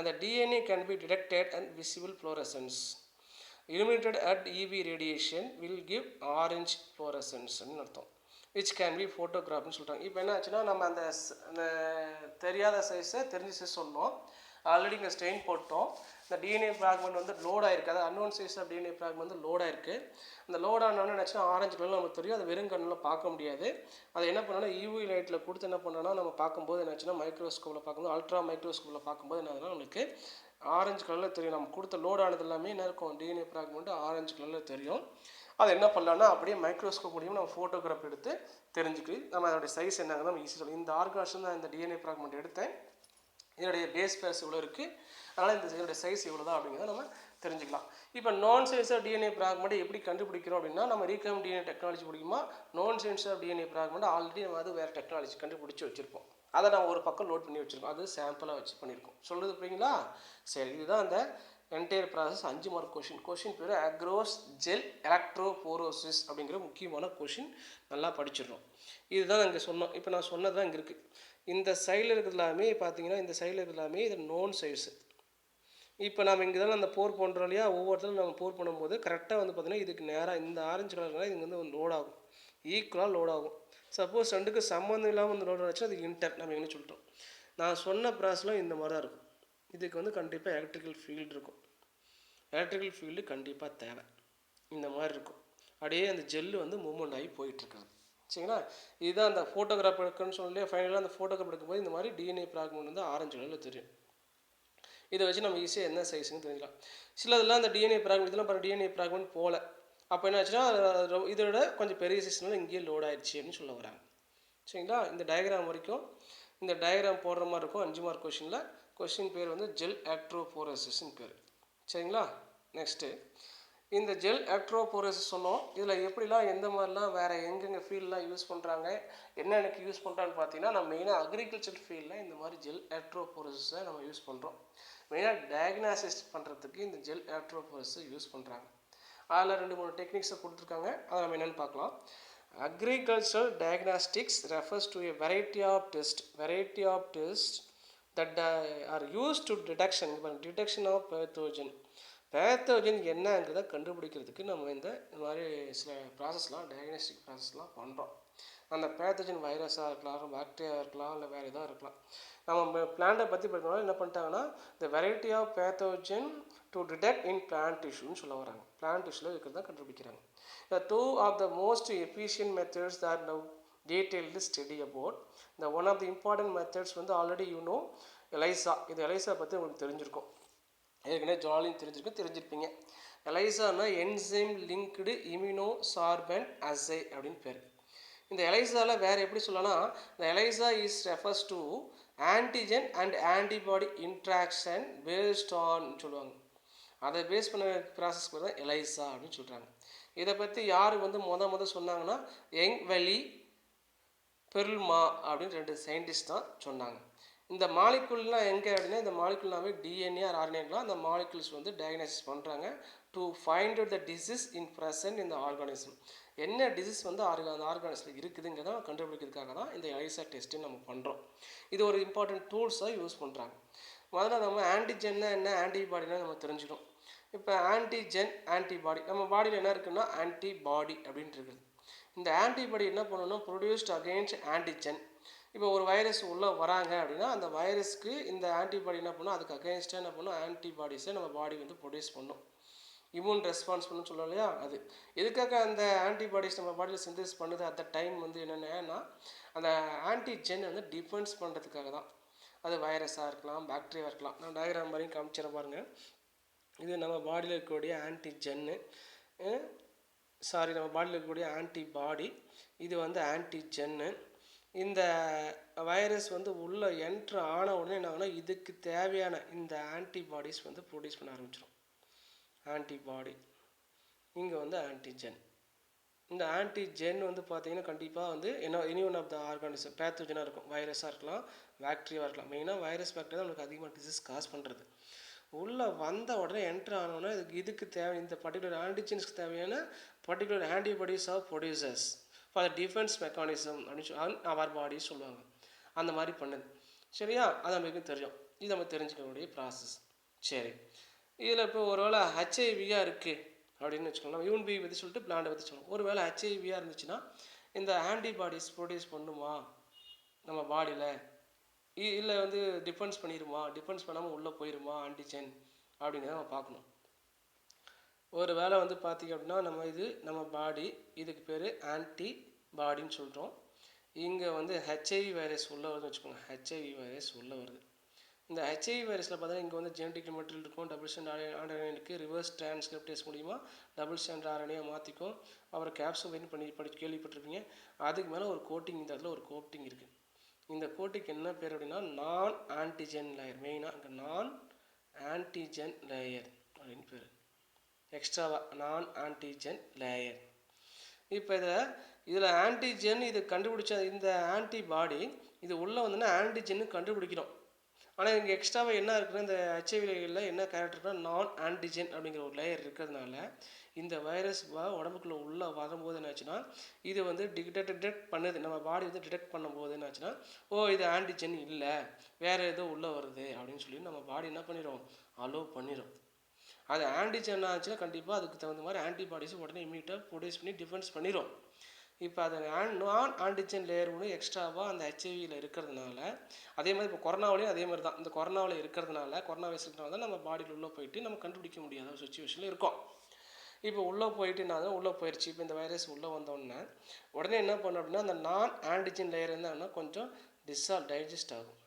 அந்த DNA can be detected and visible fluorescence. illuminated at EV radiation will give orange fluorescence ன்னு அர்த்தம். which can be photographed ன்னு சொல்கிறாங்க. இப்போ என்ன ஆச்சுன்னா நம்ம அந்த தெரியாத சைஸை தெரிஞ்ச சைஸ் சொன்னோம். ஆல்ரெடி இங்கே ஸ்டெயின் போட்டோம். இந்த டிஎன்ஏ ஃப்ராக்மெண்ட் வந்து லோட் ஆயிருக்கு. அது unknown size of DNA fragment வந்து லோட் ஆயிருக்கு. அந்த லோட் ஆனோன்னு நினச்சினா ஆரஞ்சு கலரில் நமக்கு தெரியும். அது வெறும் கண்ணில் பார்க்க முடியாது. அதை என்ன பண்ணோன்னா யூவி லைட்டில் கொடுத்து என்ன பண்ணோன்னா நம்ம பார்க்கும்போது என்னாச்சுன்னா மைக்ரோஸ்கோப்பில் பார்க்கும்போது அல்ட்ரா மைக்ரோஸ்கோப்பில் பார்க்கும்போது என்ன ஆகுதுன்னா நம்மளுக்கு ஆரஞ்சு கலரில் தெரியும். நம்ம கொடுத்த லோட் ஆனது எல்லாமே என்ன இருக்கும், டிஎன்ஏ ஃப்ராக்மெண்ட் ஆரஞ்சு கலரில் தெரியும். அதை என்ன பண்ணலான்னா அப்படியே மைக்ரோஸ்கோப் மூலியமாக நம்ம ஃபோட்டோகிராஃப் எடுத்து தெரிஞ்சுக்கு நம்ம அதோடைய சைஸ் என்னங்க நம்ம ஈஸி சொல்லலாம். இந்த ஆர்கானிசம் தான் இந்த டிஎன்ஏ ஃப்ராக்மெண்ட் எடுத்தேன். இதனுடைய பேஸ் பேர்ஸ் இவ்வளோ இருக்குது, அதனால் இதனுடைய சைஸ் இவ்வளோ தான் அப்படிங்கிறத நம்ம தெரிஞ்சுக்கலாம். இப்போ நான் சைன்ஸ் ஆஃப் டிஎன்ஏ ஃப்ராக்மெண்ட் எப்படி கண்டுபிடிக்கிறோம் அப்படின்னா, நம்ம ரீகாம் டிஎன்ஏ டெக்னாலஜி பிடிக்குமா, நான் சைன்ஸ் ஆஃப் டிஎன்ஏ ஃப்ராக்மெண்ட் ஆல்ரெடி நம்ம அது வேறு டெக்னாலஜி கண்டுபிடிச்சி வச்சுருப்போம். அதை நான் ஒரு பக்கம் லோட் பண்ணி வச்சுருக்கோம். அது சாம்பிளாக வச்சு பண்ணியிருக்கோம். சொல்கிறது புரியுங்களா? சரி, இதுதான் அந்த entire process. 5 mark question. Question பேர் அக்ரோஸ் ஜெல் எலக்ட்ரோபோரோசிஸ் அப்படிங்கிற முக்கியமான கொஷின். நல்லா படிச்சிடணும். இதுதான் இங்கே சொன்னோம். இப்போ நான் சொன்னது தான் இங்கே இருக்குது. இந்த சைடில் இருக்கிறது எல்லாமே பார்த்தீங்கன்னா, இந்த சைடில் இருக்கிறது எல்லாமே இது நோன் சைஸு. இப்போ நம்ம இங்கே தான் அந்த போர் பண்ணுறோம் இல்லையா, ஒவ்வொருத்தரும் நம்ம போர் பண்ணும்போது கரெக்டாக வந்து பார்த்திங்கன்னா இதுக்கு நேராக இந்த ஆரஞ்சு கலர்னால் இது வந்து லோட் ஆகும், ஈக்குவலாக லோட் ஆகும். சப்போஸ் ரெண்டுக்கு சம்மந்தம் இல்லாமல் வந்து லோட் ஆச்சுன்னா அது இன்டர். நம்ம என்ன சொல்லிட்டோம், நான் சொன்ன ப்ராசஸ்லாம் இந்த மாதிரி தான் இருக்கும். இதுக்கு வந்து கண்டிப்பாக எலக்ட்ரிக்கல் ஃபீல்டு இருக்கும். எலக்ட்ரிக்கல் ஃபீல்டு கண்டிப்பாக தேவை. இந்த மாதிரி இருக்கும். அப்படியே அந்த ஜெல்லு வந்து மூவ்மெண்ட் ஆகி போயிட்டுருக்குது. சரிங்களா? இதுதான் அந்த ஃபோட்டோகிராஃப் எடுக்கணும்னு சொல்லி ஃபைனலாக அந்த ஃபோட்டோகிராஃப் எடுக்கும்போது இந்த மாதிரி டிஎன்ஏ ஃப்ராக்மெண்ட் வந்து ஆரஞ்சு கலரில் தெரியும். இதை வச்சு நம்ம ஈஸியாக என்ன சைஸுன்னு தெரிஞ்சுக்கலாம். சிலதெல்லாம் அந்த டிஎன்ஏ ஃப்ராக்மெண்ட் இதெல்லாம் பாருங்கள், டிஎன்ஏ ஃப்ராக்மெண்ட் போகல. அப்போ என்ன ஆச்சுன்னா இதோட கொஞ்சம் பெரிய சைஸ்னால இங்கேயே லோட் ஆயிடுச்சு அப்படின்னு சொல்ல வராங்க. சரிங்களா? இந்த டயக்ராம் வரைக்கும் இந்த டயக்ராம் போடுற மாதிரி இருக்கும். 5 மார்க் கொஷினில். கொஷின் பேர் வந்து ஜெல் எலக்ட்ரோபோரோசிஸ்ன்னு பேர். சரிங்களா? நெக்ஸ்ட்டு இந்த ஜெல் எலக்ட்ரோபோரோசிஸ் சொன்னோம். இதில் எப்படிலாம் எந்த மாதிரிலாம் வேறு எங்கெங்கே ஃபீல்டெலாம் யூஸ் பண்ணுறாங்க, என்னென்னக்கு யூஸ் பண்ணுறான்னு பார்த்தீங்கன்னா, நம்ம மெயினாக அக்ரிகல்ச்சர் ஃபீல்டில் இந்த மாதிரி ஜெல் எலக்ட்ரோபோரோசிஸை நம்ம யூஸ் பண்ணுறோம். மெயினாக டயக்னாசிஸ் பண்ணுறதுக்கு இந்த ஜெல் எலக்ட்ரோபோரோசிஸை யூஸ் பண்ணுறாங்க. அதில் 2-3 டெக்னிக்ஸை கொடுத்துருக்காங்க. அதை நம்ம என்னென்னு பார்க்கலாம். Agricultural diagnostics refers to a variety of tests that are used to detection of pathogen. Pathogen என்னங்கிறத கண்டுபிடிக்கிறதுக்கு நம்ம இந்த மாதிரி சில ப்ராசஸ்லாம் டயக்னாஸ்டிக் ப்ராசஸ்லாம் பண்ணுறோம். அந்த பேத்தோஜன் வைரஸாக இருக்கலாம், பாக்டீரியா இருக்கலாம், இல்லை வேறு எதாவது இருக்கலாம். நம்ம பிளான்ட்டை பற்றி படிக்கணும். என்ன பண்ணிட்டாங்கன்னா, the variety of pathogen to detect in plant tissue சொல்ல வராங்க. பிளான்ட் டிஷ்யூவில் இருக்கிறத கண்டுபிடிக்கிறாங்க. The 2 of the most efficient methods that now detailed study about. The one of the important methods வந்து ஆல்ரெடி ELISA. இது ELISA பற்றி உங்களுக்கு தெரிஞ்சிருக்கும். ஏற்கனவே ஜாலின்னு தெரிஞ்சிருப்பீங்க. ELISAனா என்சைம் லிங்க்டு இம்யூனோசார்பன்ட் அசே அப்படின்னு பேர். இந்த ELISAவில் வேறு எப்படி சொல்லலாம், இந்த ELISA is refers to antigen and antibody interaction based on சொல்லுவாங்க. அதை பேஸ் பண்ண ப்ராசஸ் பேர் தான் ELISA அப்படின்னு சொல்கிறாங்க. இதை பற்றி யார் வந்து முத சொன்னாங்கன்னா, யங் வலி பெருல்மா அப்படின்னு 2 சயின்டிஸ்ட் தான் சொன்னாங்க. இந்த மாலிகுல்லாம் எங்கே அப்படின்னா, இந்த மாலிகுல்னாவே டிஎன்ஏ ஆர் ஆர்என்ஏலாம் அந்த மாலிகுல்ஸ் வந்து டயக்னாசிஸ் பண்ணுறாங்க to find out the disease in present இந்த ஆர்கானிசம். என்ன டிசீஸ் வந்து அந்த ஆர்கானிசத்தில் இருக்குதுங்கிறத கண்டுபிடிக்கிறதுக்காக தான் இந்த ELISA டெஸ்ட்டு நம்ம பண்ணுறோம். இது ஒரு இம்பார்ட்டன்ட் டூல்ஸாக யூஸ் பண்ணுறாங்க. முதல்ல நம்ம ஆன்டிஜென்னா என்ன, ஆன்டிபாடினா நம்ம தெரிஞ்சுக்கணும். இப்போ ஆன்டிஜென் ஆன்டிபாடி நம்ம பாடியில் என்ன இருக்குன்னா ஆன்டிபாடி அப்படின்ட்டு இருக்குது. இந்த ஆன்டிபாடி என்ன பண்ணணும்னா ப்ரொடியூஸ்ட் அகெயின்ஸ்ட் ஆன்டிஜென். இப்போ ஒரு வைரஸ் உள்ளே வராங்க அப்படின்னா அந்த வைரஸ்க்கு இந்த ஆன்டிபாடி என்ன பண்ணும், அதுக்கு அகெயின்ஸ்டாக என்ன பண்ணும், ஆன்டிபாடிஸை நம்ம பாடி வந்து ப்ரொடியூஸ் பண்ணும். இம்யூன் ரெஸ்பான்ஸ் பண்ணு சொல்லலாம் இல்லையா, அது எதுக்காக அந்த ஆன்டிபாடிஸ் நம்ம பாடியில் சிந்தசிஸ் பண்ணுது அட் த டைம் வந்து என்னென்னா அந்த ஆன்டிஜென் வந்து டிஃபென்ஸ் பண்ணுறதுக்காக தான். அது வைரஸாக இருக்கலாம், பாக்டீரியா இருக்கலாம். நான் டயக்ராம் மாதிரியும் காமிச்சிட பாருங்கள். இது நம்ம பாடியில் இருக்கக்கூடிய ஆன்டிஜென்னு, நம்ம பாடியில் இருக்கக்கூடிய ஆன்டிபாடி. இது வந்து ஆன்டிஜென்னு. இந்த வைரஸ் வந்து உள்ளே என்ட்ரு ஆன உடனே என்ன ஆகுனா இதுக்கு தேவையான இந்த ஆன்டிபாடிஸ் வந்து ப்ரொடியூஸ் பண்ண ஆரம்பிச்சிடும். ஆன்டிபாடி இங்கே வந்து ஆன்டிஜென். இந்த ஆன்டிஜென் வந்து பார்த்தீங்கன்னா கண்டிப்பாக வந்து any one of the organism பேத்தோஜனாக இருக்கும். வைரஸாக இருக்கலாம், பாக்டீரியாவாக இருக்கலாம். மெயினாக வைரஸ் பாக்டீரியா தான் நமக்கு அதிகமாக டிசீஸ் காஸ் பண்ணுறது. உள்ளே வந்த உடனே என்ட்ரு ஆனோன்னா இதுக்கு தேவை இந்த பர்டிகுலர் ஆன்டிஜென்ஸ்க்கு தேவையான particular antibodies of producers for defence mechanism அப்படின்னு சொல்லி அவர் பாடி சொல்லுவாங்க. அந்த மாதிரி பண்ணுது. சரியா? அது நமக்கு தெரியும். இது நம்ம தெரிஞ்சுக்கக்கூடிய ப்ராசஸ். சரி, இதில் இப்போ ஒரு வேளை ஹெச்ஐவியாக இருக்குது அப்படின்னு வச்சுக்கோங்க. நம்ம யூன் பி பற்றி சொல்லிட்டு பிளான்டை பற்றி சொல்லணும். ஒரு வேளை ஹெச்ஐவியாக இருந்துச்சுன்னா இந்த ஆன்டிபாடிஸ் ப்ரொடியூஸ் பண்ணுமா நம்ம பாடியில், இல்லை வந்து டிஃபென்ஸ் பண்ணிடுமா, டிஃபென்ஸ் பண்ணாமல் உள்ளே போயிடுமா ஆன்டிஜென் அப்படிங்கிறத நம்ம பார்க்கணும். ஒரு வேளை வந்து பார்த்திங்க அப்படின்னா நம்ம பாடி இதுக்கு பேர் ஆன்டிபாடின்னு சொல்கிறோம். இங்கே வந்து ஹெச்ஐவி வைரஸ் உள்ளே வருதுன்னு வச்சுக்கோங்க. ஹெச்ஐவி வைரஸ் உள்ளே வருது. இந்த ஹெச்ஐவி வைரஸில் பார்த்தீங்கன்னா இங்கே வந்து ஜெனடிக் மெட்டீரியல் இருக்கும். டபுள் ஸ்டாண்ட் ஆர்என்ஏ இருக்குது. ரிவர்ஸ் டிரான்ஸ்கிரிப்டேஸ் மூலிமா டபுள் ஸ்டாண்ட் ஆர்என்ஏ மாற்றிக்கும். அப்புறம் கேப்சூல் பண்ணி கேள்விப்பட்டிருப்பீங்க. அதுக்கு மேலே ஒரு கோட்டிங், இந்த இடத்துல ஒரு கோட்டிங் இருக்குது. இந்த கோட்டிங் என்ன பேர் அப்படின்னா நான் ஆன்டிஜென் லேயர். மெயினாக இங்கே நான் ஆன்டிஜென் லேயர் அப்படின்னு பேர். எக்ஸ்ட்ராவாக நான் ஆன்டிஜென் லேயர். இப்போ இதில் ஆன்டிஜென் இது கண்டுபிடிச்ச இந்த ஆன்டிபாடி இது உள்ளே வந்துன்னா ஆன்டிஜென்னு கண்டுபிடிக்கிறோம். ஆனால் இங்கே எக்ஸ்ட்ராவாக என்ன இருக்குன்னா இந்த ஹெச்ஐவியில் என்ன கேரக்டர்னா நான் ஆன்டிஜென் அப்படிங்கிற ஒரு லேயர் இருக்கிறதுனால இந்த வைரஸ் உடம்புக்குள்ளே உள்ளே வரும்போது என்னாச்சுன்னா இது வந்து டிடெக்ட் பண்ணுது. நம்ம பாடி வந்து டிடெக்ட் பண்ணும்போது என்னாச்சுன்னா இது ஆன்டிஜென் இல்லை, வேறு ஏதோ உள்ளே வருது அப்படின்னு சொல்லி நம்ம பாடி என்ன பண்ணிடும், அலோவ் பண்ணிடும். அது ஆன்டிஜென் ஆச்சுன்னா கண்டிப்பாக அதுக்கு தகுந்த மாதிரி ஆன்டிபாடிஸ் உடனே இமீடியட்டாக ப்ரொடியூஸ் பண்ணி டிஃபென்ஸ் பண்ணிடும். இப்போ அது நான் ஆன்டிஜென் லேயர் ஒன்று எக்ஸ்ட்ராவாக அந்த ஹெச்ஐவியில் இருக்கிறதுனால, அதே மாதிரி இப்போ கொரோனாவிலையும் அதே மாதிரி தான். இந்த கொரோனாவில் இருக்கிறதுனால, கொரோனா வைரஸ் இருக்கிறதுனால தான் நம்ம பாடியில் உள்ளே போயிட்டு நம்ம கண்டுபிடிக்க முடியாத ஒரு சுச்சுவேஷனில் இருக்கோம். இப்போ உள்ளே போயிட்டுனால உள்ளே போயிடுச்சு. இப்போ இந்த வைரஸ் உள்ளே வந்தோடனே உடனே என்ன பண்ணோம் அப்படின்னா அந்த நான் ஆன்டிஜென் லேயர் இருந்தாங்கன்னா கொஞ்சம் டைஜஸ்ட் ஆகும்.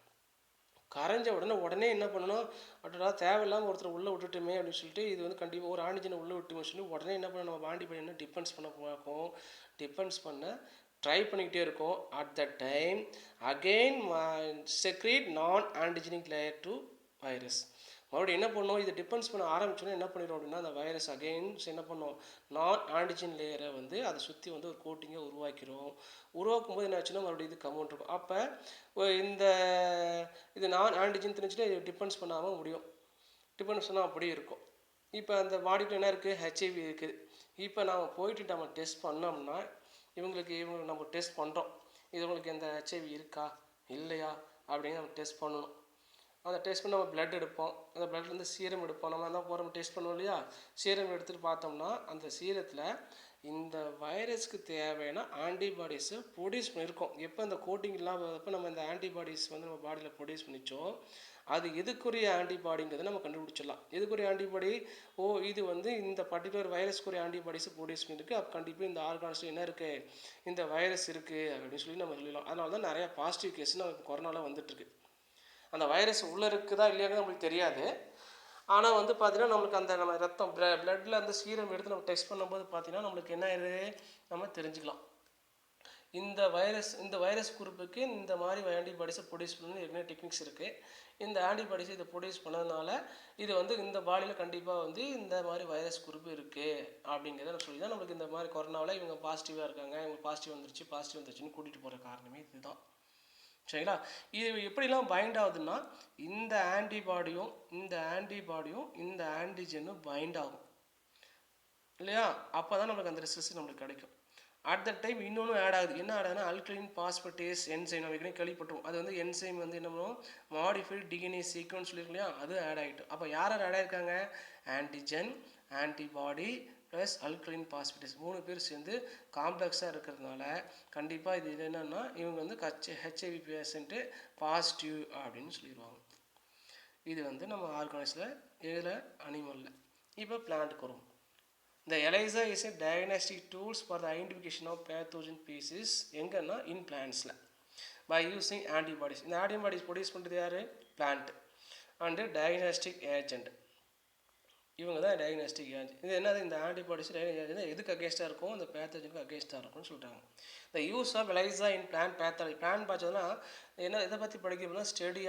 கரைஞ்ச உடனே என்ன பண்ணணும், அட்டடா தேவையில்லாமல் ஒருத்தர் உள்ளே விட்டுட்டுமே அப்படின்னு சொல்லிட்டு இது வந்து கண்டிப்பாக ஒரு ஆன்டிஜனை உள்ளே விட்டுமே சொல்லி உடனே என்ன பண்ணணும், நம்ம ஆன்டிபாடி என்ன டிஃபென்ஸ் பண்ண பார்க்கும், டிஃபென்ஸ் பண்ண ட்ரை பண்ணிக்கிட்டே இருக்கும். At the time again secrete நான் ஆன்டிஜெனிக் லேயர் டு வைரஸ். மறுபடியும் என்ன பண்ணோம், இதை டிஃபென்ஸ் பண்ண ஆரம்பிச்சோன்னா என்ன பண்ணிடும் அப்படின்னா அந்த வைரஸ் அகெயின்ஸ் என்ன பண்ணோம், நான் ஆன்டிஜென் லேயரை வந்து அதை சுற்றி வந்து ஒரு கோட்டிங்கை உருவாக்கும் போது என்ன ஆச்சுன்னா மறுபடியும் இது கமௌண்ட் இருக்கும். அப்போ இது நான் ஆன்டிஜென் தெரிஞ்சுட்டு இது டிஃபென்ஸ் பண்ணாமல் முடியும். டிஃபென்ஸ் பண்ணால் அப்படியே இருக்கும். இப்போ அந்த பாடிக்குள்ள என்ன இருக்குது, ஹெச்ஐவி இருக்குது. இப்போ நாம் போயிட்டு நம்ம டெஸ்ட் பண்ணோம்னா இவங்களுக்கு நம்ம டெஸ்ட் பண்ணுறோம், இது உங்களுக்கு எந்த ஹெச்ஐவி இருக்கா இல்லையா அப்படின்னு நம்ம டெஸ்ட் பண்ணணும். அந்த டெஸ்ட் பண்ணி நம்ம பிளட் எடுப்போம். அந்த பிளட்லேருந்து சீரம் எடுப்போம். நம்ம தான் போகிறோம் டெஸ்ட் பண்ணுவோம் இல்லையா. சீரம் எடுத்துகிட்டு பார்த்தோம்னா அந்த சீரத்தில் இந்த வைரஸ்க்கு தேவையான ஆன்டிபாடிஸை ப்ரொடியூஸ் பண்ணியிருக்கோம். எப்போ இந்த கோட்டிங் இல்லாமல் நம்ம இந்த ஆன்டிபாடிஸ் வந்து நம்ம பாடியில் ப்ரொடியூஸ் பண்ணிச்சோ அது எதுக்குரிய ஆன்டிபாடிங்கிறத நம்ம கண்டுபிடிச்சிடலாம். எதுக்குரிய ஆன்டிபாடி, இது வந்து இந்த பர்டிகுலர் வைரஸ்க்குரிய ஆன்டிபாடிஸை ப்ரொடியூஸ் பண்ணியிருக்கு. அப்போ கண்டிப்பாக இந்த ஆர்கான்ஸில் என்ன இருக்குது, இந்த வைரஸ் இருக்குது அப்படின்னு சொல்லி நம்ம சொல்லலாம். அதனால தான் நிறையா பாசிட்டிவ் கேஸ் நமக்கு கொரோனாவில் வந்துட்டுருக்கு. அந்த வைரஸ் உள்ளே இருக்குதா இல்லையான்னு நம்மளுக்கு தெரியாது. ஆனால் வந்து பார்த்தீங்கன்னா நம்மளுக்கு அந்த நம்ம ரத்தம் பிளட்டில் அந்த சீரம் எடுத்து நம்ம டெஸ்ட் பண்ணும்போது பார்த்தீங்கன்னா நம்மளுக்கு என்ன ஆயிடுது நம்ம தெரிஞ்சுக்கலாம். இந்த வைரஸ் குரூப்புக்கு இந்த மாதிரி ஆன்டிபாடிஸை ப்ரொடியூஸ் பண்ணணும் என்ன டெக்னிக்ஸ் இருக்குது. இந்த ஆன்டிபாடிஸை இதை ப்ரொடியூஸ் பண்ணதுனால இது வந்து இந்த பாடியில் கண்டிப்பாக வந்து இந்த மாதிரி வைரஸ் குரூப்பு இருக்குது அப்படிங்கிறத சொல்லி தான் நம்மளுக்கு இந்த மாதிரி கொரோனாவில் இவங்க பாசிட்டிவாக இருக்காங்க, இவங்க பாசிட்டிவ் வந்துருச்சுன்னு கூட்டிகிட்டு போகிற காரணமே இதுதான். சரிங்களா. இது எப்படிலாம் பைண்ட் ஆகுதுன்னா இந்த ஆன்டிபாடியும் இந்த ஆன்டிஜெனும் பைண்ட் ஆகும் இல்லையா. அப்போ தான் நம்மளுக்கு அந்த ரிசல்ட்ஸ் நம்மளுக்கு கிடைக்கும். அட் த டைம் இன்னொன்று ஆட் ஆகுது. என்ன ஆட் ஆகுதுன்னா அல்கலைன் பாஸ்பேட்டேஸ் என்சைம். நம்ம ஏற்கனவே கேள்விப்பட்டோம். அது வந்து என்சைம் வந்து என்ன பண்ணுவோம், மாடிஃபைடு டிஎன்ஏ சீக்வன்ஸ் சொல்லியிருக்கு இல்லையா, அது ஆட் ஆகிட்டு. அப்போ யார் ஆட் ஆகிருக்காங்க, antigen, antibody plus alkaline phosphatase 3 பேர் சேர்ந்து காம்ப்ளெக்ஸாக இருக்கிறதுனால கண்டிப்பாக இது என்னென்னா இவங்க வந்து ஹெச்ஐவி பேஷண்ட்டு பாசிட்டிவ் அப்படின்னு சொல்லிடுவாங்க. இது வந்து நம்ம ஆர்கானிஸில் இதில் அனிமலில். இப்போ பிளான்ட்டுக்கு வரும். The ELISA is a diagnostic tools for the identification of pathogen species எங்கன்னா in plantsல by using antibodies. இந்த antibodies ப்ரொடியூஸ் பண்ணுறது யார், பிளான்ட். அண்டு டயக்னாஸ்டிக் ஏஜென்ட், இவங்க தான் டயக்னாஸ்டிக் ஏஜென்ட். இது என்னது, இந்த ஆன்டிபாடிஸ் டயக்னாஸ்டிக் எதுக்கு அகேன்ஸ்டாக இருக்கும், இந்த பேத்தோஜனுக்கு அகேன்ஸ்டாக இருக்கும்னு சொல்லிட்டாங்க. இந்த use of ELISA in plant pathology. பிளான் பார்த்தோன்னா என்ன இதை பற்றி படிக்கிறோம்னா ஸ்டடி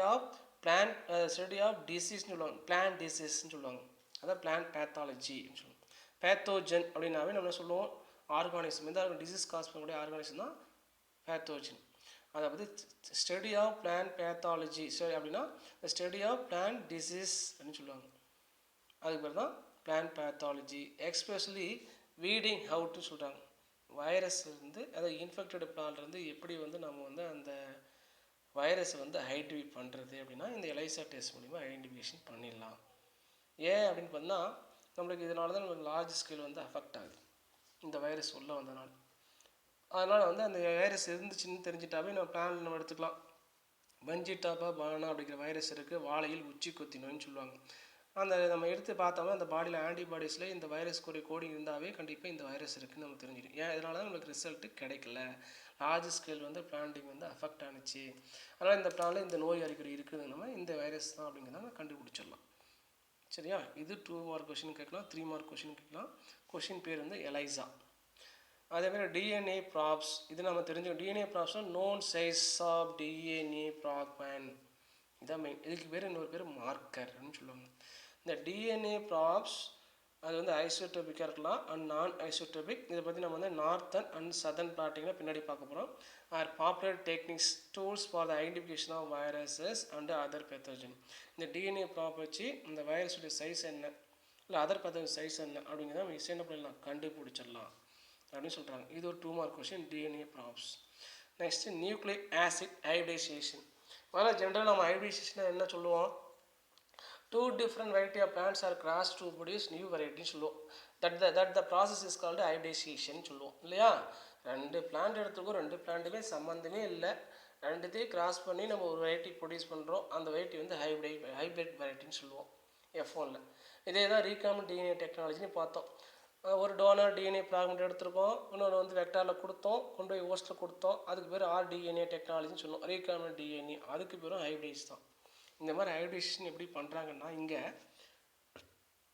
ஆஃப் டிசீஸ்னு சொல்லுவாங்க, பிளான் டிசீஸ்ன்னு சொல்லுவாங்க. அதான் பிளான் பேத்தாலஜி சொல்லுவாங்க. பேத்தோஜன் அப்படின்னாவே நம்ம சொல்லுவோம் ஆர்கானிசம், எந்த டிசீஸ் காஸ் பண்ணக்கூடிய ஆர்கானிசம் தான் பேத்தோஜன். அதாவது ஸ்டடி ஆஃப் பிளான்ட் பேத்தாலஜி அப்படின்னா ஸ்டடி ஆஃப் பிளான்ட் டிசீஸ் அப்படின்னு சொல்லுவாங்க. அதுக்கு பேர் தான் பிளான்ட் பேத்தாலஜி. எக்ஸ்பெஷலி வீடிங் ஹவுட்டு சொல்கிறாங்க. வைரஸ் இருந்து அதாவது இன்ஃபெக்டட் பிளான்ட்லேருந்து எப்படி வந்து நம்ம வந்து அந்த வைரஸை வந்து ஐடென்டிஃபை பண்ணுறது அப்படின்னா இந்த எலைசா டெஸ்ட் மூலிமா ஐடென்டிஃபிகேஷன் பண்ணிடலாம். ஏன் அப்படின்னு பார்த்தா நம்மளுக்கு இதனால தான் நம்மளுக்கு லார்ஜ் ஸ்கேல் வந்து அஃபெக்ட் ஆகுது இந்த வைரஸ் உள்ளே வந்ததுனால. அதனால் வந்து அந்த வைரஸ் இருந்துச்சுன்னு தெரிஞ்சிட்டாவே நம்ம பிளான் நம்ம எடுத்துக்கலாம். பஞ்சிட்டாபா பானா அப்படிங்கிற வைரஸ் இருக்குது, வாழையில் உச்சி கொத்தி நோயின்னு சொல்லுவாங்க. அந்த நம்ம எடுத்து பார்த்தோம்னா அந்த பாடியில் ஆன்டிபாடிஸில் இந்த வைரஸ்க்குரிய கோடிங் இருந்தாவே கண்டிப்பாக இந்த வைரஸ் இருக்குதுன்னு நம்ம தெரிஞ்சிடும். ஏன் இதனால தான் நம்மளுக்கு ரிசல்ட்டு கிடைக்கல, லார்ஜ் ஸ்கேல் வந்து பிளான்டிங் வந்து அஃபெக்ட் ஆனிச்சு. அதனால் இந்த பிளானில் இந்த நோய் அறிகுறி இருக்குது, நம்ம இந்த வைரஸ் தான் அப்படிங்கிறத நம்ம கண்டுபிடிச்சிடலாம். சரியா? இது 2 மார்க் கொஷின் கேட்கலாம், 3 மார்க் கொஷின் கேட்கலாம். கொஷின் பேர் வந்து எலைசா. அதேமாதிரி டிஎன்ஏ ப்ராப்ஸ், இது நம்ம தெரிஞ்சுக்கணும். டிஎன்ஏ ப்ராப்ஸ்னால் known size of DNA fragment, இதான் மெயின். இதுக்கு பேர் இன்னொரு பேர் மார்க்கர் அப்படின்னு சொல்லுவாங்க. இந்த டிஎன்ஏ ப்ராப்ஸ் அது வந்து ஐசோடோபிக்காக இருக்கலாம் அண்ட் நான் ஐசோடோபிக். இதை பற்றி நம்ம வந்து நார்த்தன் அண்ட் சதர்ன் பிளாட்டிங்கில் பின்னாடி பார்க்க போகிறோம். Are popular techniques tools for the identification of viruses and other pathogen. இந்த டிஎன்ஏ ப்ராப் வச்சு இந்த வைரஸுடைய சைஸ் என்ன இல்லை அதர் பேத்தோஜன் சைஸ் என்ன அப்படிங்கிறத நம்ம என்ன பண்ணிடலாம், கண்டுபிடிச்சிடலாம் அப்படின்னு சொல்கிறாங்க. இது ஒரு 2 mark question, DNA props. Next nucleic acid hybridisation. முதல்ல ஜென்ரல் நம்ம ஹைபிரிடைசேஷன் என்ன சொல்லுவோம், 2 different variety of plants are crossed to produce new variety சொல்லுவோம். that the process is called hybridization சொல்லுவோம் இல்லையா. 2 பிளான்ட் எடுத்துக்கோ, 2 பிளான்ட்டுமே சம்மந்தமே இல்லை, ரெண்டுத்தையும் கிராஸ் பண்ணி நம்ம ஒரு வெரைட்டி ப்ரொடியூஸ் பண்ணுறோம். அந்த வெரைட்டி வந்து ஹைப்ரிட் வெரைட்டின்னு சொல்லுவோம் F1ல். இதே தான் ரீகாம்பினன்ட் டிஎன்ஏ டெக்னாலஜின்னு பார்த்தோம். ஒரு டோனர் டிஎன்ஏ ஃப்ராக்மெண்ட் எடுத்திருக்கோம், இன்னொன்று வந்து வெக்டாரில் கொடுத்தோம், கொண்டு போய் ஹோஸ்ட்டில் கொடுத்தோம். அதுக்கு பேர் ஆர்டிஎன்ஏ டெக்னாலஜின்னு சொல்லுவோம். ரீகாம்பினன்ட் டிஎன்ஏ அதுக்கு பேரும் ஹைப்ரிடைஸ் தான். இந்த மாதிரி ஹைபிரிடைசேஷன் எப்படி பண்ணுறாங்கன்னா, இங்கே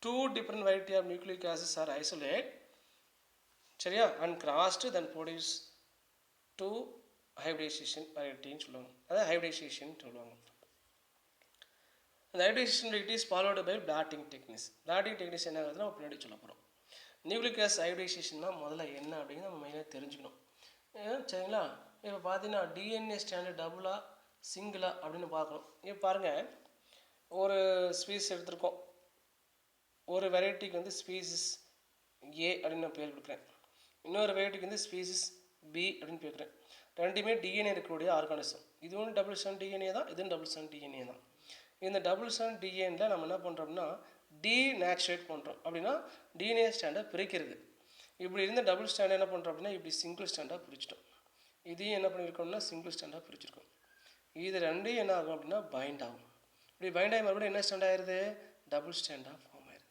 2 different variety of nucleic acids are isolated, சரியா, and crossed then produce 2 hybridization varietyன்னு சொல்லுவாங்க. அதாவது ஹைபிரிடைசேஷன் சொல்லுவாங்க. அந்த hybridisation variety is followed by blotting techniques. blotting techniques என்னங்கிறது நம்ம பின்னாடி சொல்ல போகிறோம். நியூக்ளிக் ஆசிட் ஹைபிரிடைசேஷன்னா முதல்ல என்ன அப்படிங்கிறது நம்ம மெயினாக தெரிஞ்சுக்கணும். சரிங்களா? இப்போ பார்த்தீங்கன்னா டிஎன்ஏ ஸ்டாண்டர்ட் டபுளா சிங்கிளா அப்படின்னு பார்க்கணும். இப்போ பாருங்கள், ஒரு ஸ்பீஸ் எடுத்திருக்கோம், ஒரு வெரைட்டிக்கு வந்து ஸ்பீசிஸ் ஏ அப்படின்னு நான் பேர் கொடுக்குறேன், இன்னொரு வெரைட்டிக்கு வந்து ஸ்பீசிஸ் பி அப்படின்னு பேர் கொடுக்குறேன். ரெண்டுமே டிஎன்ஏ இருக்கக்கூடிய ஆர்கானிசம். இது ஒன்று டபுள் ஸ்டாண்ட் டிஎன்ஏ தான், இதுவும் டபுள் ஸ்டாண்ட் டிஎன்ஏ தான். இந்த டபுள் ஸ்டாண்ட் டிஎன்ஏல நம்ம என்ன பண்ணுறோம்னா டீநேச்சுரேட் பண்ணுறோம். அப்படின்னா டிஎன்ஏ ஸ்டாண்டை பிரிக்கிறது. இப்படி இருந்த டபுள் ஸ்டாண்டை என்ன பண்ணுறோம் அப்படின்னா இப்படி சிங்கிள் ஸ்டாண்டாக பிரிச்சிட்டோம். இதையும் என்ன பண்ணியிருக்கோம்னா சிங்கிள் ஸ்டாண்டாக பிரிச்சிருக்கோம். இது ரெண்டையும் என்ன ஆகும் அப்படின்னா பைண்ட் ஆகும். இப்படி பைண்ட் ஆகி மறுபடியும் என்ன ஸ்டாண்ட் ஆயிடுது, டபுள் ஸ்டாண்டாக ஃபார்ம் ஆயிடுது.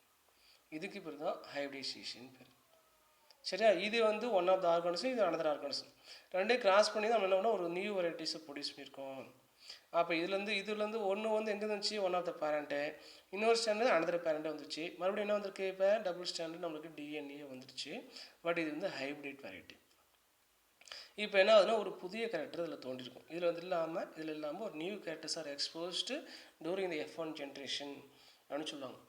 இதுக்கு பேர் தான் ஹைபிரிடைசேஷன் பேர். சரியா? இது வந்து ஒன் ஆஃப் த ஆர்கானிசம், இது அனதர் ஆர்கானிசம். ரெண்டையும் கிராஸ் பண்ணி நம்ம என்ன பண்ணோம், ஒரு நியூ வெரைட்டிஸை ப்ரொடியூஸ் பண்ணியிருக்கோம். அப்போ இதுலேருந்து ஒன்று வந்து எங்கே வந்துச்சு, ஒன் ஆஃப் த பேரண்ட்டு, இன்னொரு ஸ்டாண்டு அனதர் பேரண்ட்டு வந்துச்சு. மறுபடியும் என்ன வந்திருக்கு, இப்போ டபுள் ஸ்டாண்டு நம்மளுக்கு டிஎன்ஏ வந்துடுச்சு. பட் இது வந்து ஹைப்ரிட் வெரைட்டி. இப்போ என்ன ஆகுதுன்னா ஒரு புதிய கேரக்டர் இதில் தோன்றிருக்கும். இதில் இல்லாமல் ஒரு new characters are exposed during the F1 generation அப்படின்னு சொல்லுவாங்க.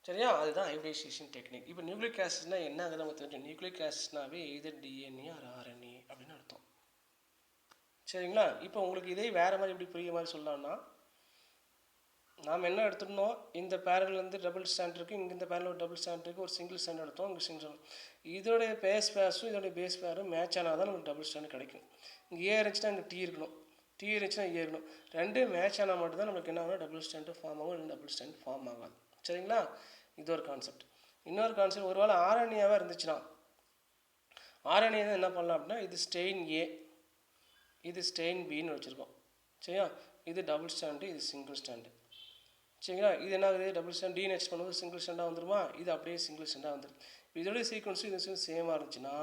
சரியா? அதுதான் ஹைபிரிடைசேஷன் டெக்னிக். இப்போ நியூக்ளிக் ஆசிட்னா என்ன ஆகுது நமக்கு தெரிஞ்சு, நியூக்ளிக் ஆசிட்னாவே எய்தர் டிஎன்ஏ ஆர் ஆர்என்ஏ அப்படின்னு அர்த்தம். சரிங்களா? இப்போ உங்களுக்கு இதே வேறு மாதிரி எப்படி புரிய மாதிரி சொல்லலாம்னா, நாம் என்ன எடுத்துருந்தோம், இந்த பேரல்லேருந்து டபுள் ஸ்டாண்ட் இருக்குது, இங்கே இந்த பேரல் ஒரு டபுள் ஸ்டாண்ட் இருக்குது, ஒரு சிங்கிள் ஸ்டாண்ட் எடுத்தோம், இங்கே சிங்கிள் ஸ்டாண்ட். இதோடைய பேஸ் பேஸும் இதோடைய பேஸ் பேரும் மேட்ச் ஆனால் தான் நமக்கு டபுள் ஸ்டாண்ட் கிடைக்கும். இங்கே ஏ இருந்துச்சுன்னா இங்கே டி இருக்கணும், டி இருந்துச்சுன்னா ஏ இருக்கணும். ரெண்டு மேட்ச் ஆனால் மட்டும்தான் நமக்கு என்ன ஆகும், டபுள் ஸ்டாண்டு ஃபார்ம் ஆகும், இல்லை டபுள் ஸ்டாண்ட் ஃபார்ம் ஆகாது. சரிங்களா? இது ஒரு கான்செப்ட். இன்னொரு கான்செப்ட், ஒரு வேளை ஆர்என்ஏவாக இருந்துச்சுன்னா ஆர்என்ஏ தான் என்ன பண்ணலாம் அப்படின்னா, இது ஸ்டெயின் ஏ, இது ஸ்டெயின் பின்னு வச்சுருக்கோம். சரியா? இது டபுள் ஸ்டாண்டு, இது சிங்கிள் ஸ்டாண்டு. சரிங்களா? இது என்ன ஆகுது, டபுள் ஸ்டாண்ட் டீநேச்சுரேட் பண்ணும்போது சிங்கிள் ஸ்டாண்டாக வந்துருமா, இது அப்படியே சிங்கிள் ஸ்டாண்டாக வந்துடும். இதோடைய சீக்வன்ஸும் இது சேமாக இருந்துச்சுன்னா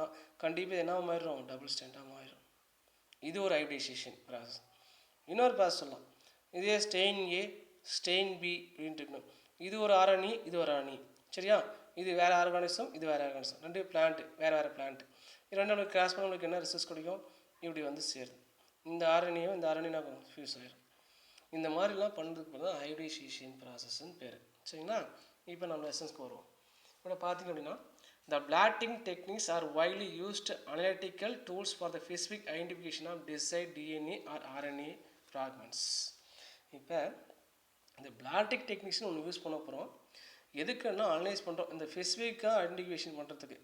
கண்டிப்பாக என்ன மாறிடும், டபுள் ஸ்டாண்டாக மாறிடும். இது ஒரு ஹைபிரிடைசேஷன் ப்ராசஸ். இன்னொரு ப்ராசஸ் சொல்லலாம், இதே ஸ்டெயின் ஏ ஸ்டெயின் பி அப்படின்ட்டு இருக்கணும். இது ஒரு ஆரணி, இது ஒரு அணி. சரியா? இது வேறு ஆர்கானிசம், இது வேறு ஆர்கானிசம், ரெண்டு பிளான்ட்டு, வேறு பிளான்ட்டு. இது ரெண்டு நம்மளுக்கு கிராஸ் பண்ண நம்மளுக்கு என்ன ரிசல்ட்ஸ் கிடைக்கும், இப்படி வந்து சேருது. இந்த ஆரணியும் இந்த ஆரணி நான் ஃபியூஸ் ஆயிடும். இந்த மாதிரிலாம் பண்ணுறதுக்கு பேர் தான் ஹைபிரிடைசேஷன் ப்ராசஸ்ன்னு பேர். சரிங்களா? இப்போ நம்ம எசன்ஸ்க்கு வருவோம். இப்போ பார்த்தீங்க அப்படின்னா The blotting techniques are widely used analytical tools for the specific identification of desired DNA or RNA fragments. இப்போ இந்த பிளாட்டிக் டெக்னிக்ஸ்னு ஒன்று யூஸ் பண்ண போகிறோம். எதுக்குன்னா அனலைஸ் பண்ணுறோம், இந்த ஸ்பெசிஃபிக்காக ஐடென்டிஃபிகேஷன் பண்ணுறதுக்கு.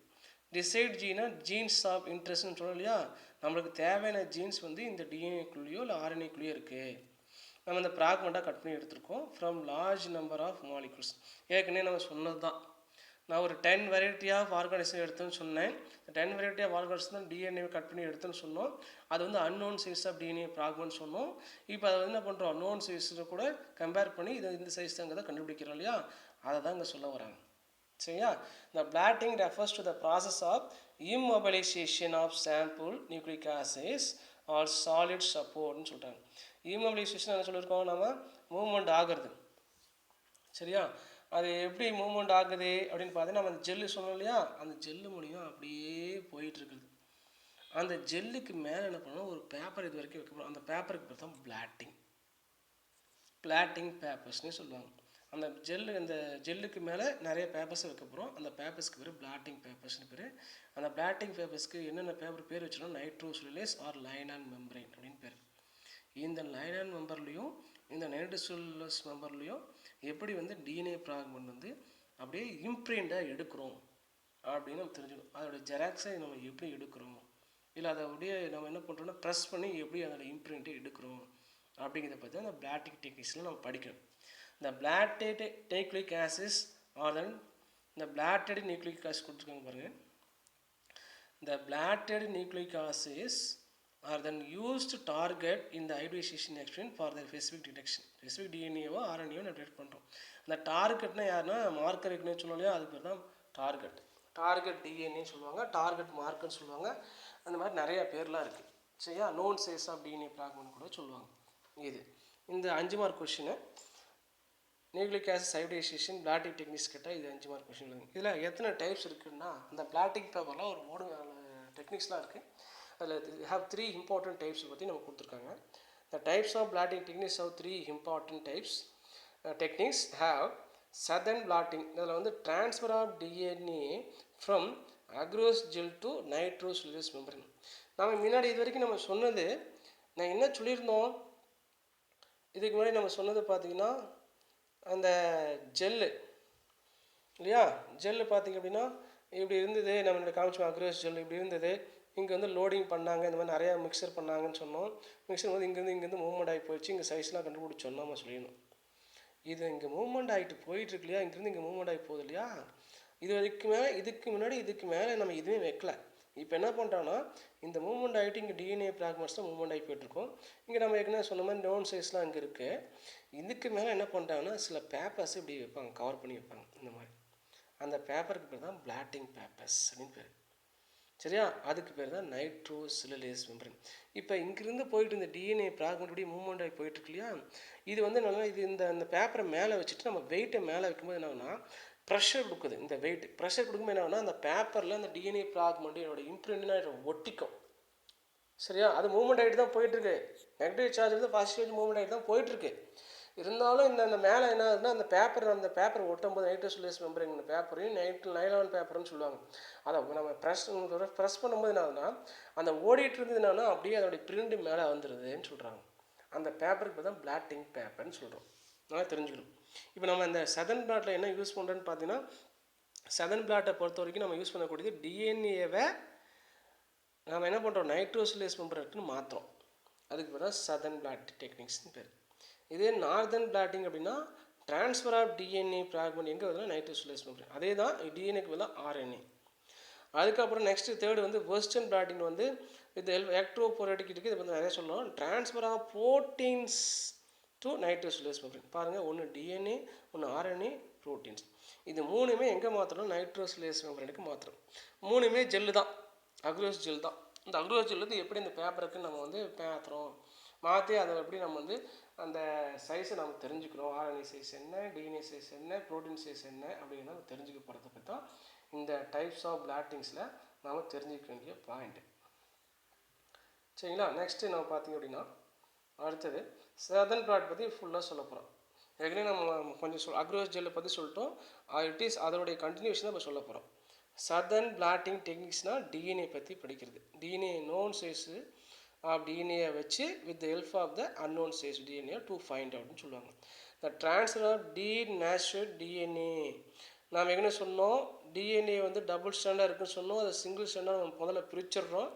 டிசைட் ஜீனா ஜீன்ஸ் ஆஃப் இன்ட்ரெஸ்ட்னு சொல்லணும் இல்லையா, நம்மளுக்கு தேவையான ஜீன்ஸ் வந்து இந்த டிஎன்ஏக்குள்ளேயோ இல்லை ஆர்என்ஏக்குள்ளேயோ இருக்குது. நம்ம இந்த ப்ராக்மெண்ட்டாக கட் பண்ணி எடுத்துருக்கோம் from large number of molecules. ஏற்கனவே நம்ம சொன்னது தான், நான் ஒரு 10 வெரைட்டி ஆஃப் ஆர்கானிசம் எடுத்தேன்னு சொன்னேன். 10 வெரைட்டி ஆஃப் ஆர்கானிசம் தான் டிஎன்ஏ கட் பண்ணி எடுத்தேன்னு சொன்னோம். அது வந்து அன்னோன் சைஸ் ஆஃப் டிஎன்ஏ ப்ராக்மெண்ட் சொன்னோம். இப்போ அதை என்ன பண்ணுறோம், நோன் சைஸில் கூட கம்பேர் பண்ணி இதை இந்த சைஸ் தாங்க கண்டுபிடிக்கிறோம் இல்லையா, அதை தான் இங்கே சொல்ல வராங்க. சரியா? The blotting refers to the process of immobilization of sample nucleic acids or solid supportனு சொல்கிறாங்க. immobilization என்ன சொல்லியிருக்கோம், நம்ம மூவ்மெண்ட் ஆகிறது. சரியா? அது எப்படி மூவ்மெண்ட் ஆகுது அப்படின்னு பார்த்தீங்கன்னா, நம்ம அந்த ஜெல்லு சொன்னோம் இல்லையா, அந்த ஜெல்லு மூலியம் அப்படியே போயிட்டுருக்குது. அந்த ஜெல்லுக்கு மேலே என்ன பண்ணணும், ஒரு பேப்பர் இது வரைக்கும் வைக்க போகிறோம். அந்த பேப்பருக்கு பேர் தான் பிளாட்டிங் பேப்பர்ஸ்னே சொல்லுவாங்க. அந்த ஜெல்லுக்கு மேலே நிறைய பேப்பர்ஸை வைக்க போகிறோம். அந்த பேப்பர்ஸ்க்கு பேர் பிளாட்டிங் பேப்பர்ஸ்னு பேர். அந்த பிளாட்டிங் பேப்பர்ஸ்க்கு என்னென்ன பேர் வச்சுருந்தோம், நைட்ரோசெல்லுலோஸ் ஆர் லைனான் மெம்பரைன் அப்படின்னு பேர். இந்த லைனான் மெம்பர்லேயும் இந்த நைட்ரோசெல்லுலோஸ் மெம்பர்லேயும் எப்படி வந்து டிஎன்ஏ ஃப்ராக்மெண்ட் வந்து அப்படியே இம்ப்ரிண்ட்டாக எடுக்கிறோம் அப்படின்னு நம்ம தெரிஞ்சுக்கணும். அதோட ஜெராக்ஸை நம்ம எப்படி எடுக்கிறோம், இல்லை அதை அப்படியே நம்ம என்ன பண்ணுறோம்னா ப்ரெஸ் பண்ணி எப்படி அதோட இம்ப்ரிண்ட்டை எடுக்கிறோம் அப்படிங்கிறத பற்றி அந்த பிளாட்டிங் டெக்னிக்ஸில் நம்ம படிக்கணும். The blotted nucleic acids are then the blotted nucleic acids கொடுத்துருக்காங்க பாருங்க. The blotted nucleic acids are then used to target in the hybridization experiment for the specific detection. Specific DNA-வோ RNA-வோ நம்ம டிடெக்ட் பண்ணுறோம். அந்த டார்கெட்னா யாருன்னா மார்க்கர் இருக்குன்னு சொன்னோம் இல்லையா, அது பேர் தான் டார்கெட் டிஎன்ஏன்னு சொல்லுவாங்க, டார்கெட் மார்க்கர்னு சொல்லுவாங்க. அந்த மாதிரி நிறைய பேர்லாம் இருக்குது. சரியா? Known size of DNA fragment கூட சொல்லுவாங்க. இது இந்த 5 மார்க் கொஷினை nucleic acid hybridization blotting techniques கேட்டால் இது 5 மார்க் கொஷின் இருக்குது. இதில் எத்தனை டைப்ஸ் இருக்குதுன்னா, அந்த பிளாட்டிங் பேப்பரில் ஒரு 3 டெக்னிக்ஸ்லாம் இருக்குது. அதில் ஹேவ் 3 இம்பார்ட்டன்ட் டைப்ஸ் பற்றி நம்ம கொடுத்துருக்காங்க. The types of blotting techniques have 3 important types. Techniques have southern blotting, இதில் வந்து transfer of DNA from across gel to nitrocellulose membrane. நம்ம முன்னாடி இது வரைக்கும் நம்ம சொன்னது, நான் என்ன சொல்லியிருந்தோம் இதுக்கு முன்னாடி நம்ம சொன்னது பார்த்தீங்கன்னா, அந்த ஜெல்லு இல்லையா, ஜெல்லு பார்த்திங்க அப்படின்னா இப்படி இருந்தது, நம்மளோட காமிச்சோம் அக்ரோஸ் ஜெல் இப்படி இருந்தது. இங்கே வந்து லோடிங் பண்ணாங்க, இந்த மாதிரி நிறையா மிக்சர் பண்ணாங்கன்னு சொன்னோம். மிக்சர் வந்து இங்கேருந்து மூவ்மெண்ட் ஆகி போயிடுச்சு, இங்கே சைஸ்லாம் கண்டுபிடிச்சோம் நம்ம சொல்லிடணும். இது இங்கே மூவ்மெண்ட் ஆகிட்டு போயிட்டுருக்கு இல்லையா, இங்கேருந்து இங்கே மூவ்மெண்ட் ஆகி போகுது இல்லையா, இதுக்கு முன்னாடி இதுக்கு மேலே நம்ம எதுவுமே வைக்கல. இப்போ என்ன பண்ணுறோன்னா, இந்த மூவ்மெண்ட் ஆகிட்டு இங்கே டிஎன்ஏ ஃப்ராக்மெண்ட்ஸ் தான் மூவ்மெண்ட் ஆகி போய்ட்டுருக்கோம். இங்கே நம்ம ஏற்கனவே சொன்ன மாதிரி நோன் சைஸ்லாம் இங்கே இருக்குது. இதுக்கு மேலே என்ன பண்ணுறாங்கன்னா, சில பேப்பர்ஸ் இப்படி வைப்பாங்க, கவர் பண்ணி வைப்பாங்க இந்த மாதிரி. அந்த பேப்பருக்கு பேர் தான் பிளாட்டிங் பேப்பர்ஸ் அப்படின்னு பேர். சரியா? அதுக்கு பேர் தான் நைட்ரோசெல்லுலோஸ் மெம்பரேன். இப்போ இங்கேருந்து போயிட்டு இந்த டிஎன்ஏ ஃப்ராக்மெண்ட் இப்படி மூவ்மெண்ட் ஆகி போயிட்டுருக்கு இல்லையா, இது வந்து நல்லா இந்த பேப்பரை மேலே வச்சுட்டு நம்ம வெயிட்டை மேலே வைக்கும்போது என்னன்னா ப்ரெஷர் கொடுக்குது. இந்த வெயிட் ப்ரெஷர் கொடுக்கும்போது என்ன ஆகுனா, அந்த பேப்பரில் அந்த டிஎன்ஏ ஃப்ராக்மெண்ட் என்னோட இம்ப்ரிண்ட்னா ஒட்டிக்கும். சரியா? அது மூவ்மெண்ட் ஆகிட்டு தான் போயிட்டுருக்கு. நெகட்டிவ் சார்ஜ் வந்து பாசிட்டிவ் மூவ்மெண்ட் ஆகிட்டு தான் போயிட்டுருக்கு. இருந்தாலும் இந்த மேலே என்ன ஆகுதுன்னா, அந்த பேப்பர் ஒட்டும்போது நைட்ரோசெல்லுலோஸ் மெம்பரேன் பேப்பரையும் நைலான் பேப்பர்னு சொல்லுவாங்க. அதை நம்ம ப்ரெஸ் பண்ணும்போது என்ன ஆகுதுன்னா, அந்த ஓடிட்டு இருந்தது என்னன்னா அப்படியே அதோடைய பிரிண்ட் மேலே வந்துடுதுன்னு சொல்கிறாங்க. அந்த பேப்பருக்கு தான் பிளாட்டிங் பேப்பர்னு சொல்கிறோம். நல்லா தெரிஞ்சுக்கணும். இப்போ நம்ம இந்த சதன் பிளாட்டில் என்ன யூஸ் பண்ணுறோன்னு பார்த்தீங்கன்னா, சதன் பிளாட்டை பொறுத்த வரைக்கும் நம்ம யூஸ் பண்ணக்கூடியது டிஎன்ஏவை நம்ம என்ன பண்ணுறோம், நைட்ரோசெல்லுலோஸ் மெம்பரேனுக்கு மாற்றுறோம். அதுக்கு பேர் தான் சதன் பிளாட் டெக்னிக்ஸ்னு பேர். இதே நார்தன் பிளாட்டிங் அப்படின்னா ட்ரான்ஸ்ஃபர் ஆஃப் டிஎன்ஏ ஃப்ராக்மெண்ட் எங்கே வருதுன்னா நைட்ரோசெல்லுலோஸ் மெம்பரேன். அதே தான் டிஎன்ஏக்கு பதிலாக ஆர்என்ஏ. அதுக்கப்புறம் நெக்ஸ்ட்டு தேர்டு வந்து வெஸ்டர்ன் பிளாட்டிங் வந்து இது எலக்ட்ரோபோரேட்டிக் இருக்குது. இதை வந்து நிறைய சொல்லலாம். Transfer of proteins to nitrocellulose membrane. பாருங்கள், ஒன்று டிஎன்ஏ, ஒன்று ஆர்என்ஏ, ப்ரோட்டீன்ஸ். இது மூணுமே எங்கே மாற்றணும், நைட்ரோசெல்லுலோஸ் மெம்பரேனுக்கு மாற்றணும். மூணுமே ஜெல்லு தான், அக்ரோஸ் ஜெல் தான். இந்த அக்ரோஸ் ஜெல் வந்து எப்படி இந்த பேப்பருக்கு நம்ம வந்து மாற்றி அதை எப்படி நம்ம வந்து அந்த சைஸை நம்ம தெரிஞ்சுக்கிறோம். ஆர்என்ஏ சைஸ் என்ன, டிஎன்ஏ சைஸ் என்ன, ப்ரோட்டீன் சைஸ் என்ன அப்படிங்கிறத நம்ம தெரிஞ்சுக்க போகிறத பற்றி தான் இந்த டைப்ஸ் ஆஃப் பிளாட்டிங்ஸில் நாம் தெரிஞ்சிக்க வேண்டிய பாயிண்ட்டு. சரிங்களா? நெக்ஸ்ட்டு நம்ம பார்த்திங்க அப்படின்னா, அடுத்தது சதன் பிளாட் பற்றி ஃபுல்லாக சொல்ல போகிறோம். ஏற்கனவே நம்ம கொஞ்சம் அக்ரோஸ் ஜெல்லை பற்றி சொல்லிட்டோம். இட் இஸ் அதோடைய கண்டினியூஷன் தான் இப்போ சொல்ல போகிறோம். சதன் பிளாட்டிங் டெக்னிக்ஸ்னால் டிஎன்ஏ பற்றி படிக்கிறது. DNA known size of DNA வச்சு with help of the unknown size DNA to find அவுட்னு சொல்லுவாங்க. The transfer of denatural DNA நாம் எங்கே சொன்னோம், டிஎன்ஏ வந்து டபுள் ஸ்டாண்டாக இருக்குன்னு சொன்னோம். அதை சிங்கிள் ஸ்டாண்டாக நம்ம முதல்ல பிரிச்சிடுறோம்.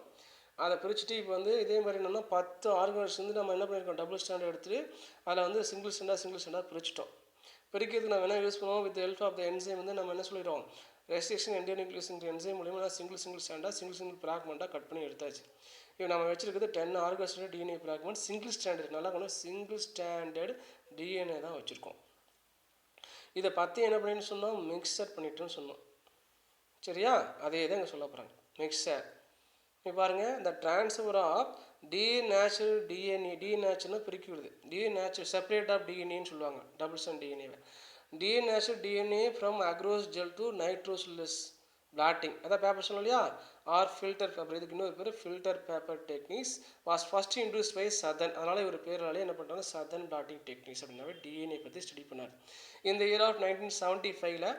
அதை பிரிச்சுட்டு இப்போ வந்து இதே மாதிரி என்னென்னா 10 ஆர்கனைஸ் வந்து நம்ம என்ன பண்ணியிருக்கோம், டபுள் ஸ்டாண்டர்ட் எடுத்துகிட்டு அதில் வந்து சிங்கிள் ஸ்டாண்டாக பிரிச்சிட்டோம். பிரிக்கிறதுக்கு நம்ம என்ன யூஸ் பண்ணுவோம், with help of the enzyme வந்து நம்ம என்ன சொல்லிடுவோம், ரெஸ்ட்ரிக்ஷன் என்டியோநியூக்ளியேஷன் என்சைம் மூலியமாக சிங்கிள் ஸ்டாண்டாக சிங்கிள் ஃப்ராக்மெண்ட்டாக கட் பண்ணி எடுத்தாச்சு. இப்போ நம்ம வச்சிருக்கிறது 10 organised DNA fragment single standard, நல்லா கொண்டு சிங்கிள் ஸ்டாண்டர்ட் டிஎன்ஏ தான் வச்சுருக்கோம். இதை பற்றி என்ன பண்ணின்னு சொன்னோம், மிக்சர் பண்ணிட்டோன்னு சொன்னோம். சரியா, அதே தான் இங்கே சொல்ல போகிறாங்க, மிக்சர். இப்போ பாருங்கள், இந்த ட்ரான்ஸ்ஃபர் ஆஃப் டீநேச்சுரல் டிஎன்ஏ, டீநேச்சுரல்னு பிரிக்கி விடுது, டீநேச்சுரல் செப்பரேட் ஆஃப் டிஎன்ஏன்னு சொல்லுவாங்க டபுள் ஸ்டாண்ட் டிஎன்ஏவை. Denatural DNA from across gel to nitrocellulose blotting, அதான் பேப்பர் சொன்னோம் இல்லையா, ஆர் ஃபில்டர் பேப்பர். இதுக்கு இன்னொரு பேர் filter paper techniques was first introduced by Southern. அதனால் இவர் பேராலே என்ன பண்ணுறாங்க, சதன் பிளாட்டிங் டெக்னிக்ஸ் அப்படின்னாவே டிஎன்ஏ பற்றி ஸ்டடி பண்ணார். இந்த இயர் ஆஃப் 1975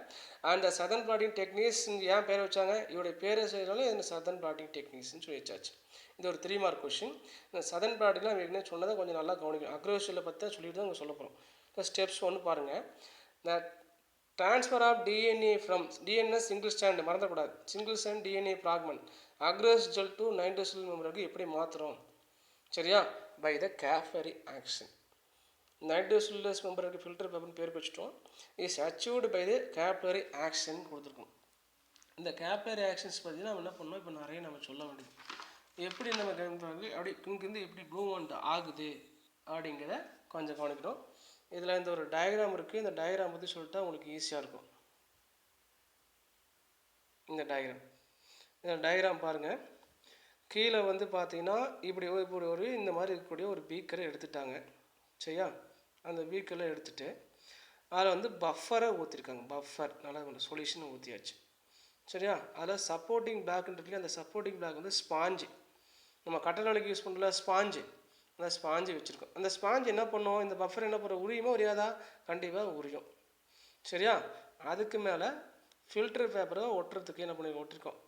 அந்த சதன் பிளாட்டிங் டெக்னிக்ஸ் ஏன் பேர் வச்சாங்க, இவருடைய பேரை செய்யறதால இந்த சதன் பிளாட்டிங் டெக்னிக்ஸ்னு சொல்லி வச்சாச்சு. இது ஒரு 3 மார்க் கொஸ்டின். இந்த சதன் பிளாட்டிங்லாம் என்ன சொன்னதை கொஞ்சம் நல்லா கவனிக்கணும். அக்ரோஷியலை பற்றி தான் சொல்லிட்டு தான் சொல்ல போகிறோம். இப்போ ஸ்டெப்ஸ் 1 பாருங்கள். இந்த transfer of DNA from DNA single stand, மறந்துடக்கூடாது, single stand DNA fragment across gel to nitrocellulose மெம்பருக்கு எப்படி மாற்றுறோம், சரியா, by the capillary action. Nitrocellulose மெம்பருக்கு ஃபில்டர் பேப்பர்னு பேர் வச்சுட்டோம். Is achieved by the capillary action கொடுத்துருக்கோம். இந்த கேப்லரி ஆக்ஷன்ஸ் பற்றி நம்ம என்ன பண்ணோம், இப்போ நிறைய நம்ம சொல்ல வேண்டியது, எப்படி நம்ம அப்படி இங்கேருந்து எப்படி மூவ்மெண்ட் ஆகுது அப்படிங்கிறத கொஞ்சம் கவனிக்கிறோம். இதில் இந்த ஒரு டயக்ராம் இருக்குது, இந்த டயக்ராம் பற்றி சொல்லிட்டா உங்களுக்கு ஈஸியாக இருக்கும். இந்த டயக்ராம் பாருங்கள். கீழே வந்து பார்த்தீங்கன்னா இப்படி ஒரு இந்த மாதிரி இருக்கக்கூடிய ஒரு பீக்கரை எடுத்துட்டாங்க, சரியா. அந்த பீக்கரில் எடுத்துகிட்டு அதில் வந்து பஃபரை ஊற்றிருக்காங்க, பஃபர் நல்லா கொஞ்சம் சொல்யூஷன் ஊற்றியாச்சு, சரியா. அதில் சப்போர்ட்டிங் பிளாக்ன்றதுலேயே அந்த சப்போர்ட்டிங் பிளாக் வந்து ஸ்பாஞ்சு, நம்ம கட்டளைக்கு யூஸ் பண்ணல ஸ்பாஞ்சு, அந்த ஸ்பாஞ்சு வச்சுருக்கோம். அந்த ஸ்பாஞ்சு என்ன பண்ணும், இந்த பஃபர் என்ன பண்ணுறோம், உரியுமா உரியாதா, கண்டிப்பாக உரியும், சரியா. அதுக்கு மேலே ஃபில்டர் பேப்பரை ஒட்டுறதுக்கு என்ன பண்ணி ஒட்டிருக்கோம்,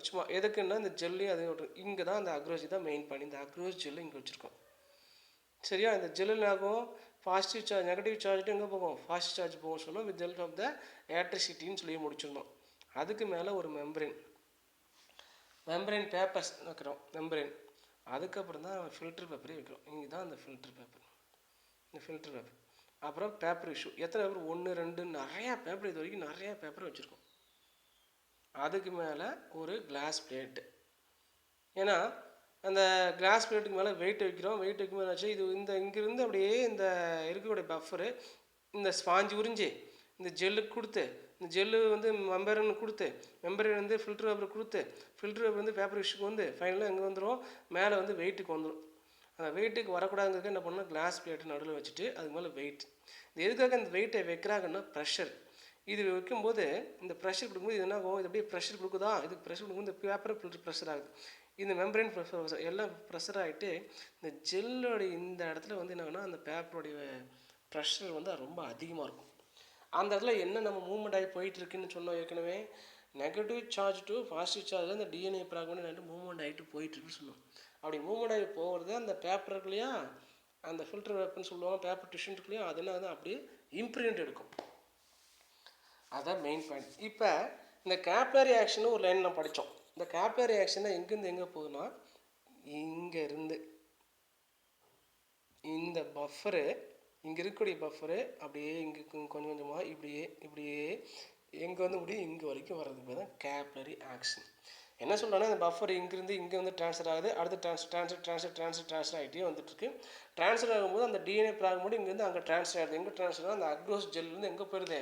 சும்மா எதுக்குன்னா இந்த ஜெல்லையும் அதையும் ஒட்டு. இங்கே தான் அந்த அக்ரோஸ் தான் மெயின் பண்ணி இந்த அக்ரோஸ் ஜெல்லு இங்கே வச்சுருக்கோம், சரியா. இந்த ஜெல்லில் ஆகும் பாசிட்டிவ் சார்ஜ், நெகட்டிவ் சார்ஜ்ட்டு எங்கே போகும், பாசிட்டிவ் சார்ஜ் போகும் சொன்னோம். வித் ஹெல்ப் ஆஃப் த எலக்ட்ரிசிட்டின்னு சொல்லி முடிச்சிருந்தோம். அதுக்கு மேலே ஒரு மெம்பரேன் பேப்பர்ஸ் வைக்கிறோம், மெம்பரேன். அதுக்கப்புறம் தான் ஃபில்டர் பேப்பரே வைக்கிறோம். இங்கே தான் அந்த ஃபில்டர் பேப்பர், இந்த ஃபில்டர் பேப்பர். அப்புறம் பேப்பர் இஷ்யூ, எத்தனை பேப்பர், 1 2 நிறையா பேப்பர், இது வரைக்கும் நிறையா பேப்பர் வச்சுருக்கோம். அதுக்கு மேலே ஒரு கிளாஸ் பிளேட்டு, ஏன்னா அந்த கிளாஸ் பிளேட்டுக்கு மேலே வெயிட் வைக்கிறோம். வெயிட் வைக்கும் போது ஆச்சு இது இந்த இங்கேருந்து அப்படியே இந்த இருக்கக்கூடிய பஃபரு இந்த ஸ்பாஞ்சு உறிஞ்சி இந்த ஜெல்லுக்கு கொடுத்து, இந்த ஜெல்லு வந்து மெம்பரன் கொடுத்து, மெம்பரன் வந்து ஃபில்டர் பேப்பர் கொடுத்து, ஃபில்டர் பேப்பர் வந்து பேப்பர் இஷ்யூக்கு வந்து ஃபைனலாக எங்கே வந்துடும், மேலே வந்து வெயிட்டுக்கு வந்துடும். அந்த வெயிட்டுக்கு வரக்கூடாதுங்கிறதுக்கு என்ன பண்ணணும், கிளாஸ் பிளேட்டு நடுவில் வச்சுட்டு அதுக்கு மேலே வெயிட். இது எதுக்காக இந்த வெயிட்டை வைக்கிறாங்கன்னா ப்ரெஷர். இது வைக்கும்போது இந்த ப்ரெஷர் கொடுக்கும்போது இது என்ன ஆகும், இது அப்படியே ப்ரெஷர் கொடுக்குதா, இதுக்கு ப்ரெஷர் கொடுக்கும்போது இந்த பேப்பர் ஃபில்டர் ப்ரெஷர் ஆகுது, இந்த மெம்பரேன் ப்ரெஷர் எல்லாம் ப்ரெஷர் ஆகிட்டு இந்த ஜெல்லோடைய இந்த இடத்துல வந்து என்னன்னா அந்த பேப்பருடைய ப்ரெஷர் வந்து ரொம்ப அதிகமாக இருக்கும். அந்த இடத்துல என்ன நம்ம மூவ்மெண்ட் ஆகி போயிட்டு இருக்குன்னு சொன்னோம் ஏற்கனவே, negative charge to positive charge இந்த டிஎன்ஏ ஃப்ராக்மெண்ட் மூவ்மெண்ட் ஆகிட்டு போயிட்டுருக்குன்னு சொன்னோம். அப்படி மூவ்மெண்ட் ஆகி போகிறது அந்த பேப்பர் இருக்குல்லையா, அந்த ஃபில்டர் பேப்பர்னு சொல்லுவாங்க, பேப்பர் டிஷ்யூ இருக்குல்லையா, அதெல்லாம் வந்து அப்படியே இம்ப்ரிண்ட் எடுக்கும். அதான் மெயின் பாயிண்ட். இப்போ இந்த கேப்லரி ஆக்ஷன் ஒரு லைன் நம்ம படித்தோம். இந்த கேப்லரி ஆக்ஷன் எங்கேருந்து எங்கே போகுதுன்னா, இங்கேருந்து இந்த பஃபரு, இங்கே இருக்கக்கூடிய பஃபரு அப்படியே இங்கே கொஞ்சம் கொஞ்சமாக இப்படியே எங்கே வந்து முடியும் இங்கே வரைக்கும் வர்றதுக்கு பேர் தான் கேப்லரி ஆக்ஷன். என்ன சொல்கிறேன்னா, இந்த பஃபர் இங்கேருந்து இங்கே வந்து ட்ரான்ஸ்ஃபர் ஆகுது, அடுத்து ட்ரான்ஸ்ஃபர் ஆகிட்டே வந்துட்டுருக்கு. ட்ரான்ஸ்ஃபர் ஆகும்போது அந்த டிஎன்ஏ ஃப்ராக்மெண்ட் இங்கேருந்து அங்கே ட்ரான்ஸ்ஃபர் ஆகுது. எங்கே ட்ரான்ஸ்ஃபர் ஆகுது, அந்த அக்ரோஸ் ஜெல்லேருந்து எங்கே போயிடுது,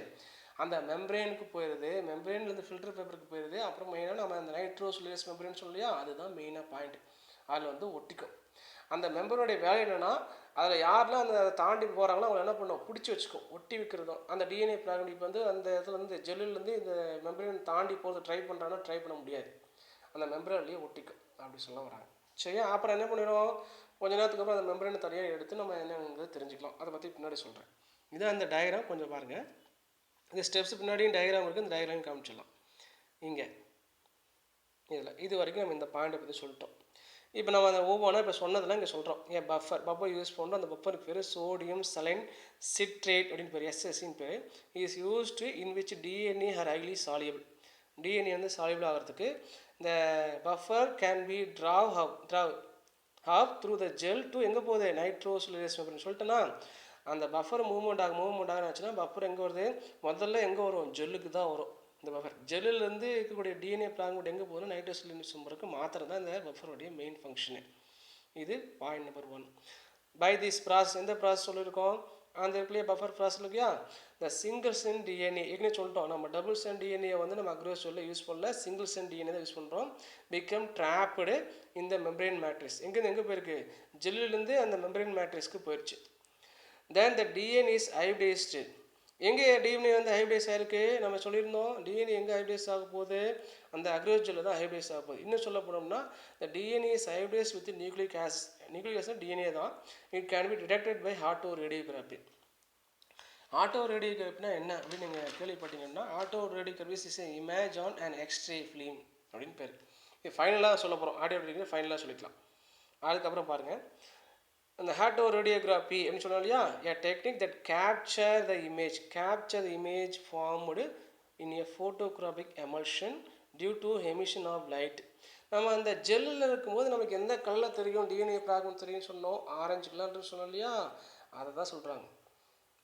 அந்த மெம்பரேனுக்கு போயிடுது, மெம்பரேன்லேருந்து ஃபில்டர் பேப்பருக்கு போயிடுது. அப்புறம் மெயினாக நம்ம அந்த நைட்ரோசல்லஸ் மெம்பரேன் சொல்லியா, அதுதான் மெயினாக பாயிண்ட். அதில் வந்து ஒட்டிக்கும். அந்த மெம்பருடைய வேலை என்னென்னா, அதில் யாரெல்லாம் அந்த தாண்டி போகிறாங்களோ அவங்க என்ன பண்ணும், பிடிச்சி வச்சுக்கும், ஒட்டி வைக்கிறதும். அந்த டிஎன்ஏ ஃப்ராக்மெண்ட் இப்போ வந்து அந்த இடத்துல வந்து ஜெல்லுலேருந்து இந்த மெம்பரேன் தாண்டி போகிறது ட்ரை பண்ணுறாங்கன்னா ட்ரை பண்ண முடியாது, அந்த மெம்பரேன்லேயே ஒட்டிக்கும் அப்படி சொல்ல வராங்க, சரியா. அப்புறம் என்ன பண்ணிடும், கொஞ்ச நேரத்துக்கு அப்புறம் அந்த மெம்பரேனை தனியாக எடுத்து நம்ம என்னங்கிறது தெரிஞ்சுக்கலாம். அதை பற்றி பின்னாடி சொல்கிறேன். இதான் அந்த டயக்ராம் கொஞ்சம் பாருங்கள். இந்த ஸ்டெப்ஸ் பின்னாடியும் டயக்ராம் இருக்குது, இந்த டயக்ராம் காமிச்சிடலாம். இங்கே இதில் இது வரைக்கும் நம்ம இந்த பாயிண்டை பற்றி சொல்லிட்டோம். இப்போ நம்ம அந்த ஒவ்வொன்றா இப்போ சொன்னதெல்லாம் இங்கே சொல்கிறோம். ஏன் பஃபர் யூஸ் பண்ணுறோம். அந்த பஃபருக்கு பேர் சோடியம் சலைன் சிட்ரேட் அப்படின்னு பேர், எஸ்எஸ்சின்னு பேர். Is used in which DNA R highly சாலியபிள். DNA வந்து சாலியபிள் ஆகிறதுக்கு இந்த buffer can be draw through the gel to எங்கே போகுது நைட்ரோசோலேஸ் அப்படின்னு சொல்லிட்டேன்னா, அந்த பஃபர் மூவ்மெண்ட் ஆச்சுன்னா பஃபர் எங்கே வருது, முதல்ல எங்கே வரும், ஜெல்லுக்கு தான் வரும். இந்த பஃபர் ஜெல்லுலேருந்து இருக்கக்கூடிய டிஎன்ஏ பிராக்மெண்ட் எங்கே போகணும், நைட்ரோசோலேஸ் மெம்பருக்கு மாத்திரம் தான் இந்த பஃபருடைய மெயின் ஃபங்க்ஷனு. இது point number 1. By this process, எந்த ப்ராசஸ் சொல்லியிருக்கோம், அந்த இருக்குல்லையே பஃபர் ப்ராசஸ் இல்லையா, இந்த சிங்கிள் சென் டிஎன்ஏ ஏற்கனவே சொல்லிட்டோம். நம்ம டபுள் சென் டிஎன்ஏ வந்து நம்ம அக்ரோசோலில் யூஸ் பண்ணல, சிங்கிள் சென் டிஎன்ஏ தான் யூஸ் பண்ணுறோம். பிகம் ட்ராப்டு இந்த மெம்பரேன் மேட்ரிக்ஸ். எங்கேருந்து எங்கே போயிருக்கு, ஜெல்லுலேருந்து அந்த மெம்பரேன் மேட்ரிக்ஸ்க்கு போயிடுச்சு. தென் த டிஎன்ஏ இஸ் ஹைப்ரிடைஸ்டு. எங்கே டிஎன்ஏ வந்து ஹைப்ரிடைஸ் ஆகிருக்கு, நம்ம சொல்லியிருந்தோம். டிஎன்ஏ எங்கே ஹைப்ரிடைஸ் ஆக போகுது, அந்த அக்ரோஜெல்லில் தான் ஹைப்ரிடைஸ் ஆக போகுது. இன்னும் சொல்ல போனோம்னா the DNA is hybridise with nucleic acid. Nucleic acid DNA தான். It can be detected by autoradiography. ஆட்டோ ரேடியோகிராஃபினா என்ன அப்படின்னு நீங்கள் கேள்விப்பட்டீங்கன்னா, autoradiography is a image on and X-ray film அப்படின்னு பேர். இது ஃபைனலாக சொல்ல போகிறோம். ஆட்டோ ரேடியோகிராஃபி ஃபைனலாக சொல்லிக்கலாம். அதுக்கப்புறம் பாருங்கள், அந்த ஆட்டோ ரேடியோகிராஃபி அப்படின்னு சொன்னோம் இல்லையா, a technique that capture the image formed in a photographic emulsion due to emission of light. நம்ம அந்த ஜெல்லில் இருக்கும்போது நமக்கு எந்த கலரில் தெரியும், டிஎன்ஏ பிராக்மெண்ட் தெரியும் சொன்னோம், ஆரஞ்சு கலர்னு சொன்னோம் இல்லையா, அதை தான் சொல்கிறாங்க.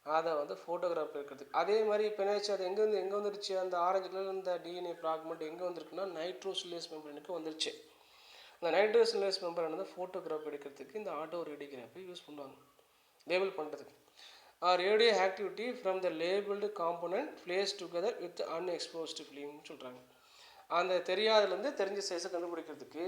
அதை வந்து ஃபோட்டோகிராஃப் இருக்கிறதுக்கு. அதே மாதிரி இப்போ என்னாச்சு, அது எங்கே வந்துருச்சு, அந்த ஆரஞ்சு கலர் இந்த டிஎன்ஏ பிராக்மெண்ட் எங்கே வந்திருக்குன்னா நைட்ரோசோலேஸ் மெம்பரேனுக்கு வந்துருச்சு. இந்த நைட்ரோசோலேஸ் மெம்பரேன் வந்து ஃபோட்டோகிராஃப் எடுக்கிறதுக்கு இந்த ஆட்டோ ரேடியோகிராஃபி யூஸ் பண்ணுவாங்க, லேபிள் பண்ணுறதுக்கு. Radioactivity from the labelled component place together with unexposed ஃபிலிம்னு சொல்கிறாங்க. அந்த தெரியாதுலேருந்து தெரிஞ்ச சைஸை கண்டுபிடிக்கிறதுக்கு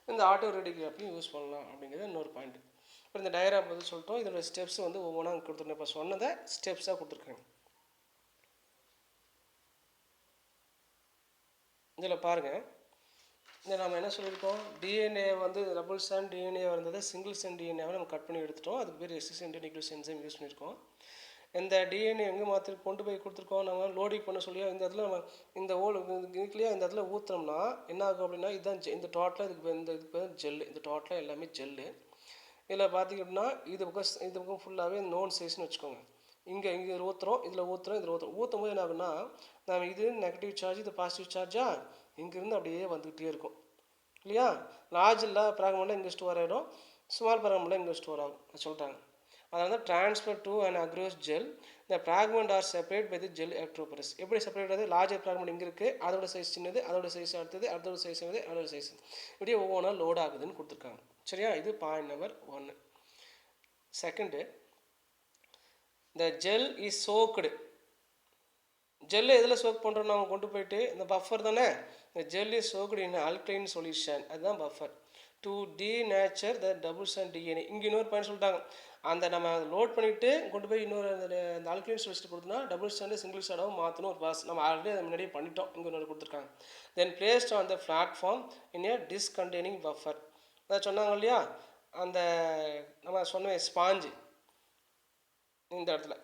இந்த ஆட்டோ ரேடியோகிராஃபி யூஸ் பண்ணலாம் அப்படிங்கிறது இன்னொரு பாயிண்ட். இப்போ இந்த டயக்ராம் பற்றி சொல்லிட்டோம். இதோட ஸ்டெப்ஸ் வந்து ஒவ்வொன்றா கொடுத்துருக்கேன். இப்போ சொன்னதை ஸ்டெப்ஸாக கொடுத்துருக்காங்க. இதில் பாருங்கள், இந்த நம்ம என்ன சொல்லியிருக்கோம், டிஎன்ஏ வந்து டபுள் ஸ்டாண்ட் டிஎன்ஏ இருந்தது, சிங்கிள் ஸ்டாண்ட் டிஎன்ஏவை நம்ம கட் பண்ணி எடுத்துட்டோம். அதுக்கு பேர் ரெசிஸ்டன்ட் நியூக்ளியோஸ் என்சைம் யூஸ் பண்ணியிருக்கோம். இந்த டிஎன்ஏ எங்கே மாற்றி கொண்டு போய் கொடுத்துருக்கோம், நம்ம லோடிங் பண்ண சொல்லி இந்த இடத்துல நம்ம இந்த நியூக்ளியா இந்த இடத்துல ஊற்றினோம்னா என்ன ஆகும் அப்படின்னா, இதுதான் இந்த டோட்டலாக இதுக்கு பேர் ஜெல்லு. இந்த டோட்டலாக எல்லாமே ஜெல்லு. இதில் பார்த்திங்க அப்படின்னா இது பக்கம் ஃபுல்லாகவே நோன் சைஸ்னு வச்சுக்கோங்க. இங்கே ஊற்றுறோம், இதில் ஊற்றும் போது என்ன ஆகுன்னா, நம்ம இது நெகட்டிவ் சார்ஜ், இது பாசிட்டிவ் சார்ஜா இங்கேருந்து அப்படியே வந்துக்கிட்டே இருக்கும் இல்லையா. லார்ஜ் இல்லை ப்ராக்மெண்ட்டில் இங்கே ஸ்டோர் ஆகிடும், ஸ்மால் ப்ராக்மெண்ட்டில் இங்கே ஸ்டோர் ஆகும் சொல்லிட்டாங்க. அதனால transfer to and across gel இந்த fragment are separate by the gel electrophoresis. எப்படி செப்பரேட் ஆகுது, லார்ஜர் ப்ராக்மெண்ட் இங்கே இருக்குது, அதோட சைஸ் சின்னது, அதோட சைஸ் அடுத்தது சைஸ் சின்னது, அதோட சைஸ் இப்படியே ஒவ்வொன்றா லோட் ஆகுதுன்னு கொடுத்துருக்காங்க. சரியா, இது பாயிண்ட் நம்பர் 1. செகண்டு, இந்த ஜெல் இஸ் சோக்டு. ஜெல்லை எதில் சோக் பண்ணுறோம், நம்ம கொண்டு போயிட்டு இந்த பஃபர் தானே, இந்த ஜெல் இஸ் சோக்டு இன் அல்கைன் சொல்யூஷன், அதுதான் buffer to denature the double stand DNA. இங்கே இன்னொரு பாயிண்ட் சொல்லிட்டாங்க, அந்த நம்ம லோட் பண்ணிவிட்டு கொண்டு போய் இன்னொரு அந்த அல்கைன் சொல்யூஷன் கொடுத்தோம்னா டபுள் ஸ்டாண்டு சிங்கிள் ஸ்டாண்டாகவும் மாற்றணும் ஒரு ப்ராசஸ். நம்ம ஆல்ரெடி அதை முன்னாடியே பண்ணிட்டோம். இங்கே இன்னொரு கொடுத்துருக்காங்க. Then placed on the platform in a dish containing buffer. அதை சொன்னாங்க இல்லையா, அந்த நம்ம சொன்ன ஸ்பாஞ்சு இந்த இடத்துல,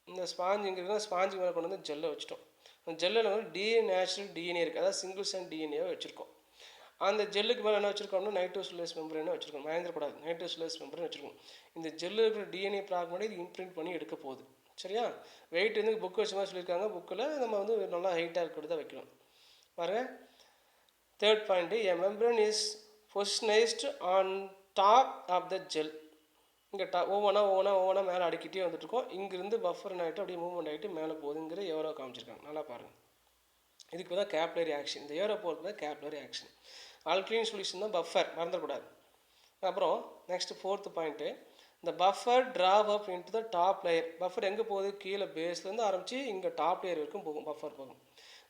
இந்த ஸ்பாஞ்சு இங்கே இருக்கிற ஸ்பாஞ்சு மேலே கொண்டு வந்து ஜெல்லை வச்சுட்டோம். அந்த ஜெல்லில் வந்து டீநேச்சுரல் டிஎன்ஏ இருக்குது, அதாவது சிங்கிள் ஸ்டாண்ட் டிஎன்ஏவை வச்சுருக்கோம். அந்த ஜெல்லுக்கு மேலே என்ன வச்சுருக்கோம்னா நைட்ரோசோலேஸ் மெம்பரேனை வச்சுருக்கோம். மறந்துடக்கூடாது, நைட்ரோசோலேஸ் மெம்பரேன் வச்சுருக்கோம். இந்த ஜெல்லு இருக்கிற டிஎன்ஏ பிராக்மெண்ட் இது இம்ப்ரிண்ட் பண்ணி எடுக்க போகுது. சரியா, வெயிட் வந்து புக் வச்ச மாதிரி சொல்லியிருக்காங்க. புக்கில் நம்ம வந்து நல்லா ஹைட்டாக இருக்கிறது தான் வைக்கணும். பாருங்கள், third point, a membrane is positioned on top of the gel. இங்கே ஒவ்வொன்றா மேலே அடிக்கிட்டே வந்துட்டுருக்கோம். இங்கேருந்து பஃபர் ஆகிட்டு அப்படியே மூவ்மெண்ட் ஆகிட்டு மேலே போகுதுங்கிற ஏரோ காமிச்சிருக்காங்க. நல்லா பாருங்கள், இதுக்கு தான் கேப்லரி ஆக்ஷன். இந்த ஏரோ போகிறது தான் கேப்லரி ஆக்ஷன். ஆல்கலைன் சொல்யூஷன் தான் பஃபர், மறந்துடக்கூடாது. அப்புறம் நெக்ஸ்ட் ஃபோர்த்து பாயிண்ட்டு, இந்த buffer drop up into the top layer. Buffer எங்கே போகுது, கீழே பேஸ்லேருந்து ஆரம்பித்து இங்கே டாப் லேயர் வரைக்கும் போகும்.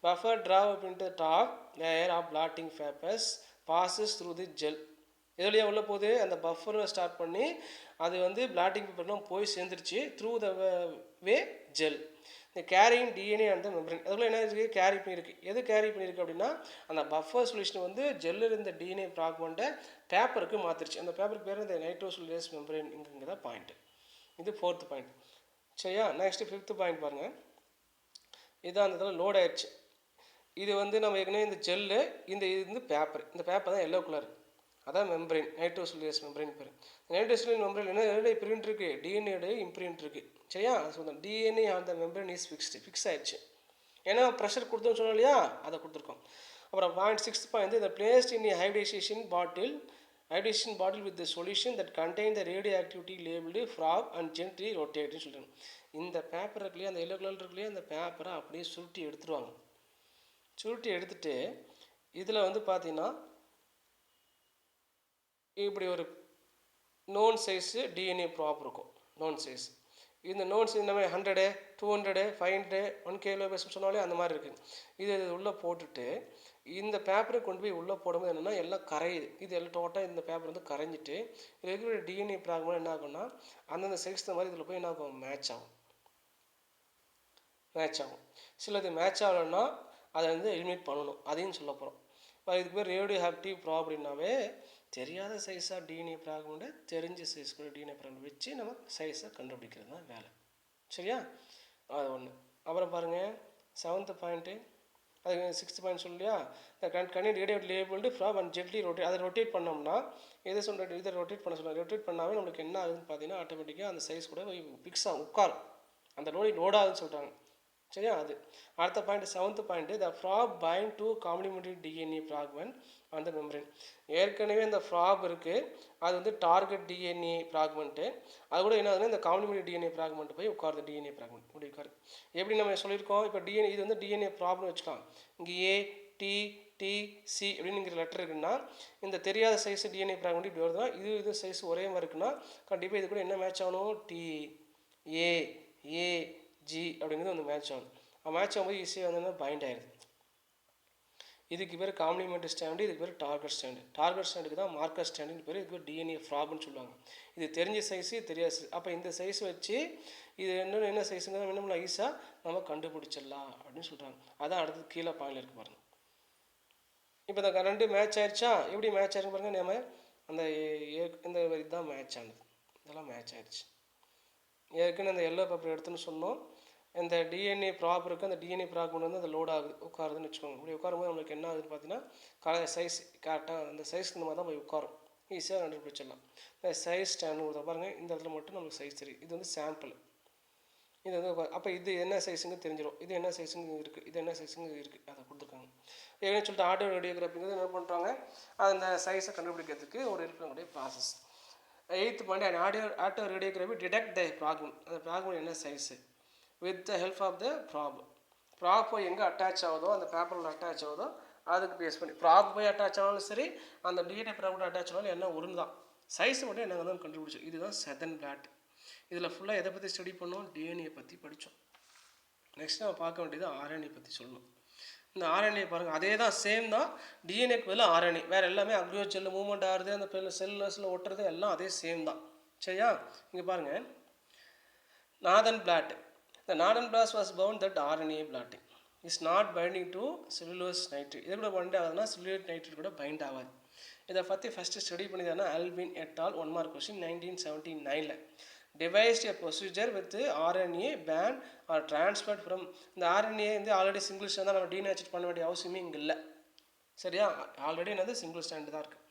Buffer drop up into the top layer of blotting papers passes through the gel. எதுலையா உள்ளே போகுது, அந்த பஃபரை ஸ்டார்ட் பண்ணி அது வந்து பிளாட்டிங் பேப்பர்லாம் போய் சேர்ந்துருச்சு த்ரூ த வே ஜெல். இந்த கேரிங் டிஎன்ஏ அந்த மெம்பரேன் அதுக்குள்ள என்ன இருக்குது, கேரி பண்ணியிருக்கு. எது கேரி பண்ணியிருக்கு அப்படின்னா, அந்த பஃபர் சொல்யூஷன் வந்து ஜெல்லில் இருந்த டிஎன்ஏ ஃப்ராக்மெண்ட்டை பேப்பருக்கு மாற்றிருச்சு. அந்த பேப்பருக்கு பேர் இந்த நைட்ரோசோலேஸ் மெம்பரேன். இங்கே தான் பாயிண்ட். இது ஃபோர்த்து பாயிண்ட். சரியா, நெக்ஸ்ட்டு ஃபிஃப்த்து பாயிண்ட் பாருங்கள். இதான் அந்த இதில் லோட் ஆயிடுச்சு. இது வந்து நம்ம ஏற்கனவே இந்த ஜெல்லு, இது வந்து பேப்பர். இந்த பேப்பர் தான் எல்லோ கலர். அதான் மெம்பரேன், நைட்ரோசெல்லுலோஸ் மெம்பரேன் பேர். நைட்ரோசெல்லுலோஸ் மெம்பரேன் என்ன இம்ப்ரிண்ட் இருக்குது, டிஎன்ஏ இம்ப்ரிண்ட் இருக்குது. சரியா? அது சொல்லுங்கள், DNA on the membrane is fix ஆயிடுச்சு. ஏன்னா ப்ரெஷர் கொடுத்தோம்னு சொன்னோம் இல்லையா, அதை கொடுத்துருக்கோம். அப்புறம் 0.6 பாயிண்ட் இந்த placed in hydration bottle with the solution that contain the radioactivity labelled frag and gently ரொட்டேட்னு சொல்கிறாங்க. இந்த பேப்பர் இருக்குல்லையே, அந்த எல்லோ கலர் இருக்குல்லையே, அந்த பேப்பரை அப்படியே சுருட்டி எடுத்துருவாங்க. சுருட்டி எடுத்துட்டு இதில் வந்து பார்த்தீங்கன்னா இப்படி ஒரு நோன் சைஸு டிஎன்ஏ ப்ராப் இருக்கும். நோன் சைஸ் இந்த நோன் சைஸ் நம்ம 100, 200, 500, 1 kb சொன்னாலே அந்த மாதிரி இருக்குது. இது உள்ளே போட்டுட்டு இந்த பேப்பரை கொண்டு போய் உள்ளே போடும்போது என்னென்னா எல்லாம் கரையுது. இது எல்லாம் டோட்டலாக இந்த பேப்பர் வந்து கரைஞ்சிட்டு இதில் இருக்கிற டிஎன்ஏ ப்ராக்மெண்ட் என்ன ஆகும்னா அந்தந்த சைஸ் மாதிரி இதில் போய் என்ன ஆகும், மேட்ச் ஆகும். சிலது மேட்ச் ஆகலைன்னா அதை வந்து எலிமினேட் பண்ணணும், அதையும் சொல்ல போகிறோம். இப்போ இதுக்கு பேர் ரேடியோ ஆக்டிவ் ப்ராப் அப்படின்னாவே தெரியாத சைஸாக டிஎன்ஏ ஃப்ராக்மெண்ட்டை தெரிஞ்ச சைஸ் கூட டிஎன்ஏ ஃப்ராக்மெண்ட் வச்சு நம்ம சைஸை கண்டுபிடிக்கிறது தான் வேலை. சரியா? அது ஒன்று. அப்புறம் பாருங்கள் 7th பாயிண்ட்டு, அது 6th பாயிண்ட் சொல்லியா, கண்டிப்பாக radio labelled frag and gently rotate. அதை ரொட்டேட் பண்ணோம்னா இதை ரொட்டேட் பண்ண சொல்லுவாங்க. ரொட்டேட் பண்ணாவே நம்மளுக்கு என்ன ஆகுதுன்னு பார்த்தீங்கன்னா ஆட்டோமேட்டிக்காக அந்த சைஸ் கூட ஃபிக்ஸ் ஆகும், உட்காரும். அந்த லோடாகுதுன்னு சொல்கிறாங்க. சரியா? அது அடுத்த point 7th point, the frock find to complementary DNA fragment அந்த மெம்பரேன். ஏற்கனவே இந்த ஃப்ராக் இருக்குது, அது வந்து டார்கெட் டிஎன்ஏ ஃப்ராக்மெண்ட்டு. அது கூட என்ன ஆகுதுன்னா இந்த காம்ப்ளிமெண்டரி டிஎன்ஏ ஃப்ராக்மெண்ட் போய் உட்காருது. டிஎன்ஏ ஃப்ராக்மெண்ட் இப்படி உட்காரு. எப்படி நம்ம சொல்லியிருக்கோம், இப்போ டிஎன்ஏ இது வந்து டிஎன்ஏ ப்ராப்ளம் வச்சுக்கலாம். இங்கே ATTC அப்படிங்கிற லெட்டர் இருக்குன்னா இந்த தெரியாத சைஸ் டிஎன்ஏ ஃப்ராக்மெண்ட் இப்படி வருதுன்னா இது சைஸ் ஒரே மாதிரி இருக்குன்னா கண்டிப்பாக இது கூட என்ன மேட்ச் ஆகணும், TAG அப்படிங்கிறது வந்து மேட்ச் ஆகும். மேட்ச் ஆகும்போது ஈஸியாக வந்து பைண்ட் ஆயிடுது. இதுக்கு பேர் காம்ப்ளிமெண்ட்ரி ஸ்டாண்டு, இதுக்கு பேர் டார்கெட் ஸ்டாண்டு. டார்கெட் ஸ்டாண்டுக்கு தான் மார்க்கர் ஸ்டாண்டுன்னு பேர். இதுக்கு பேர் டிஎன்ஏ ஃப்ராக்னு சொல்லுவாங்க. இது தெரிஞ்ச சைஸு, தெரியாத சைஸ். அப்போ இந்த சைஸ் வச்சு இது என்ன சைஸுங்கிறத வேணும்னா ஈஸியாக நம்ம கண்டுபிடிச்சிடலாம் அப்படின்னு சொல்கிறாங்க. அதான் அடுத்தது கீழே பாயிண்டில் இருக்குது பாருங்கள். இப்போ இந்த 2 மேட்ச் ஆயிடுச்சா, எப்படி மேட்ச் ஆயிருக்கு பாருங்கள். நம்ம அந்த இந்த இதுதான் மேட்ச் ஆனது, இதெல்லாம் மேட்ச் ஆயிடுச்சு. ஏற்கனவே அந்த எல்லோ பேப்பர் எடுத்துன்னு சொன்னோம். இந்த டிஎன்ஏ ப்ராப் இருக்குது, அந்த டிஎன்ஏ ப்ராப் கொண்டு வந்து அந்த லோட் ஆகுது, உட்காருதுன்னு வச்சுக்கோங்க. இப்படி உட்காரும்போது நம்மளுக்கு என்ன ஆகுதுன்னு பார்த்தீங்கன்னா சைஸ் கரெக்டாக அந்த சைஸ்க்கு இந்த மாதிரி தான் போய் உட்காரும். ஈஸியாக கண்டுபிடிச்சிடலாம். இந்த சைஸ் ஸ்டாண்டு கொடுத்தா பாருங்கள், இந்த இடத்துல மட்டும் நம்மளுக்கு சைஸ் தெரியும். இது வந்து சாம்பிள். இது வந்து அப்போ இது என்ன சைஸுங்க தெரிஞ்சிடும். இது என்ன சைஸுங்க இருக்குது, இது என்ன சைஸுங்க இருக்குது, அதை கொடுத்துருக்காங்க. ஏன்னு சொல்லிட்டு ஆட்டோ ரேடியோகிராஃபிங்கிறது என்ன பண்ணுறாங்க, அந்த சைஸை கண்டுபிடிக்கிறதுக்கு ஒரு இருக்கக்கூடிய process. 8th point, auto radiography detect the fragment. அந்த ஃப்ராக்மெண்ட் என்ன size with the help of the probe. Probe போய் எங்கே அட்டாச் ஆகுதோ, அந்த பேப்பரில் அட்டாச் ஆகுதோ அதுக்கு பேஸ் பண்ணி ப்ராப் போய் அட்டாச் ஆனாலும் சரி, அந்த டிஎன்ஏ ப்ராப் அட்டாச் ஆனாலும் என்ன ஒன்று தான், சைஸ் மட்டும் என்ன வந்து கண்டுபிடிச்சோம். இதுதான் சதன் பிளாட். இதில் ஃபுல்லாக எதை பற்றி ஸ்டடி பண்ணோம், டிஎன்ஏ பற்றி படித்தோம். நெக்ஸ்ட் நம்ம பார்க்க வேண்டியது ஆர்என்ஏ பற்றி சொல்லணும். இந்த ஆர்என்ஏ பாருங்கள், அதே தான், சேம் தான். டிஎன்ஏக்கு பதில் ஆர்என்ஏ, வேறு எல்லாமே அக்ரியோ செல்லு மூவ்மெண்ட் ஆகுது, அந்த செல்லுலஸில் ஒட்டுறது எல்லாம் அதே சேம் தான். சரியா? இங்கே பாருங்கள், northern blot. The northern blast was found that RNA blotting is not binding to cellulose nitrate. இது கூட பைண்ட் ஆகுதுன்னா cellulose nitrate கூட பைண்ட் ஆகாது. இதை பற்றி ஃபஸ்ட்டு ஸ்டடி பண்ணிதானா Alvin et al 1 mark question 1979 devised a procedure with RNA band or transferred from. இந்த RNA வந்து ஆல்ரெடி சிங்கிள் ஸ்டாண்ட் தான், நம்ம டீநேச்சுரேட் பண்ண வேண்டிய அவசியமே இங்கே இல்லை. சரியா? ஆல்ரெடி என்னது சிங்கிள் ஸ்டாண்டு தான் இருக்குது.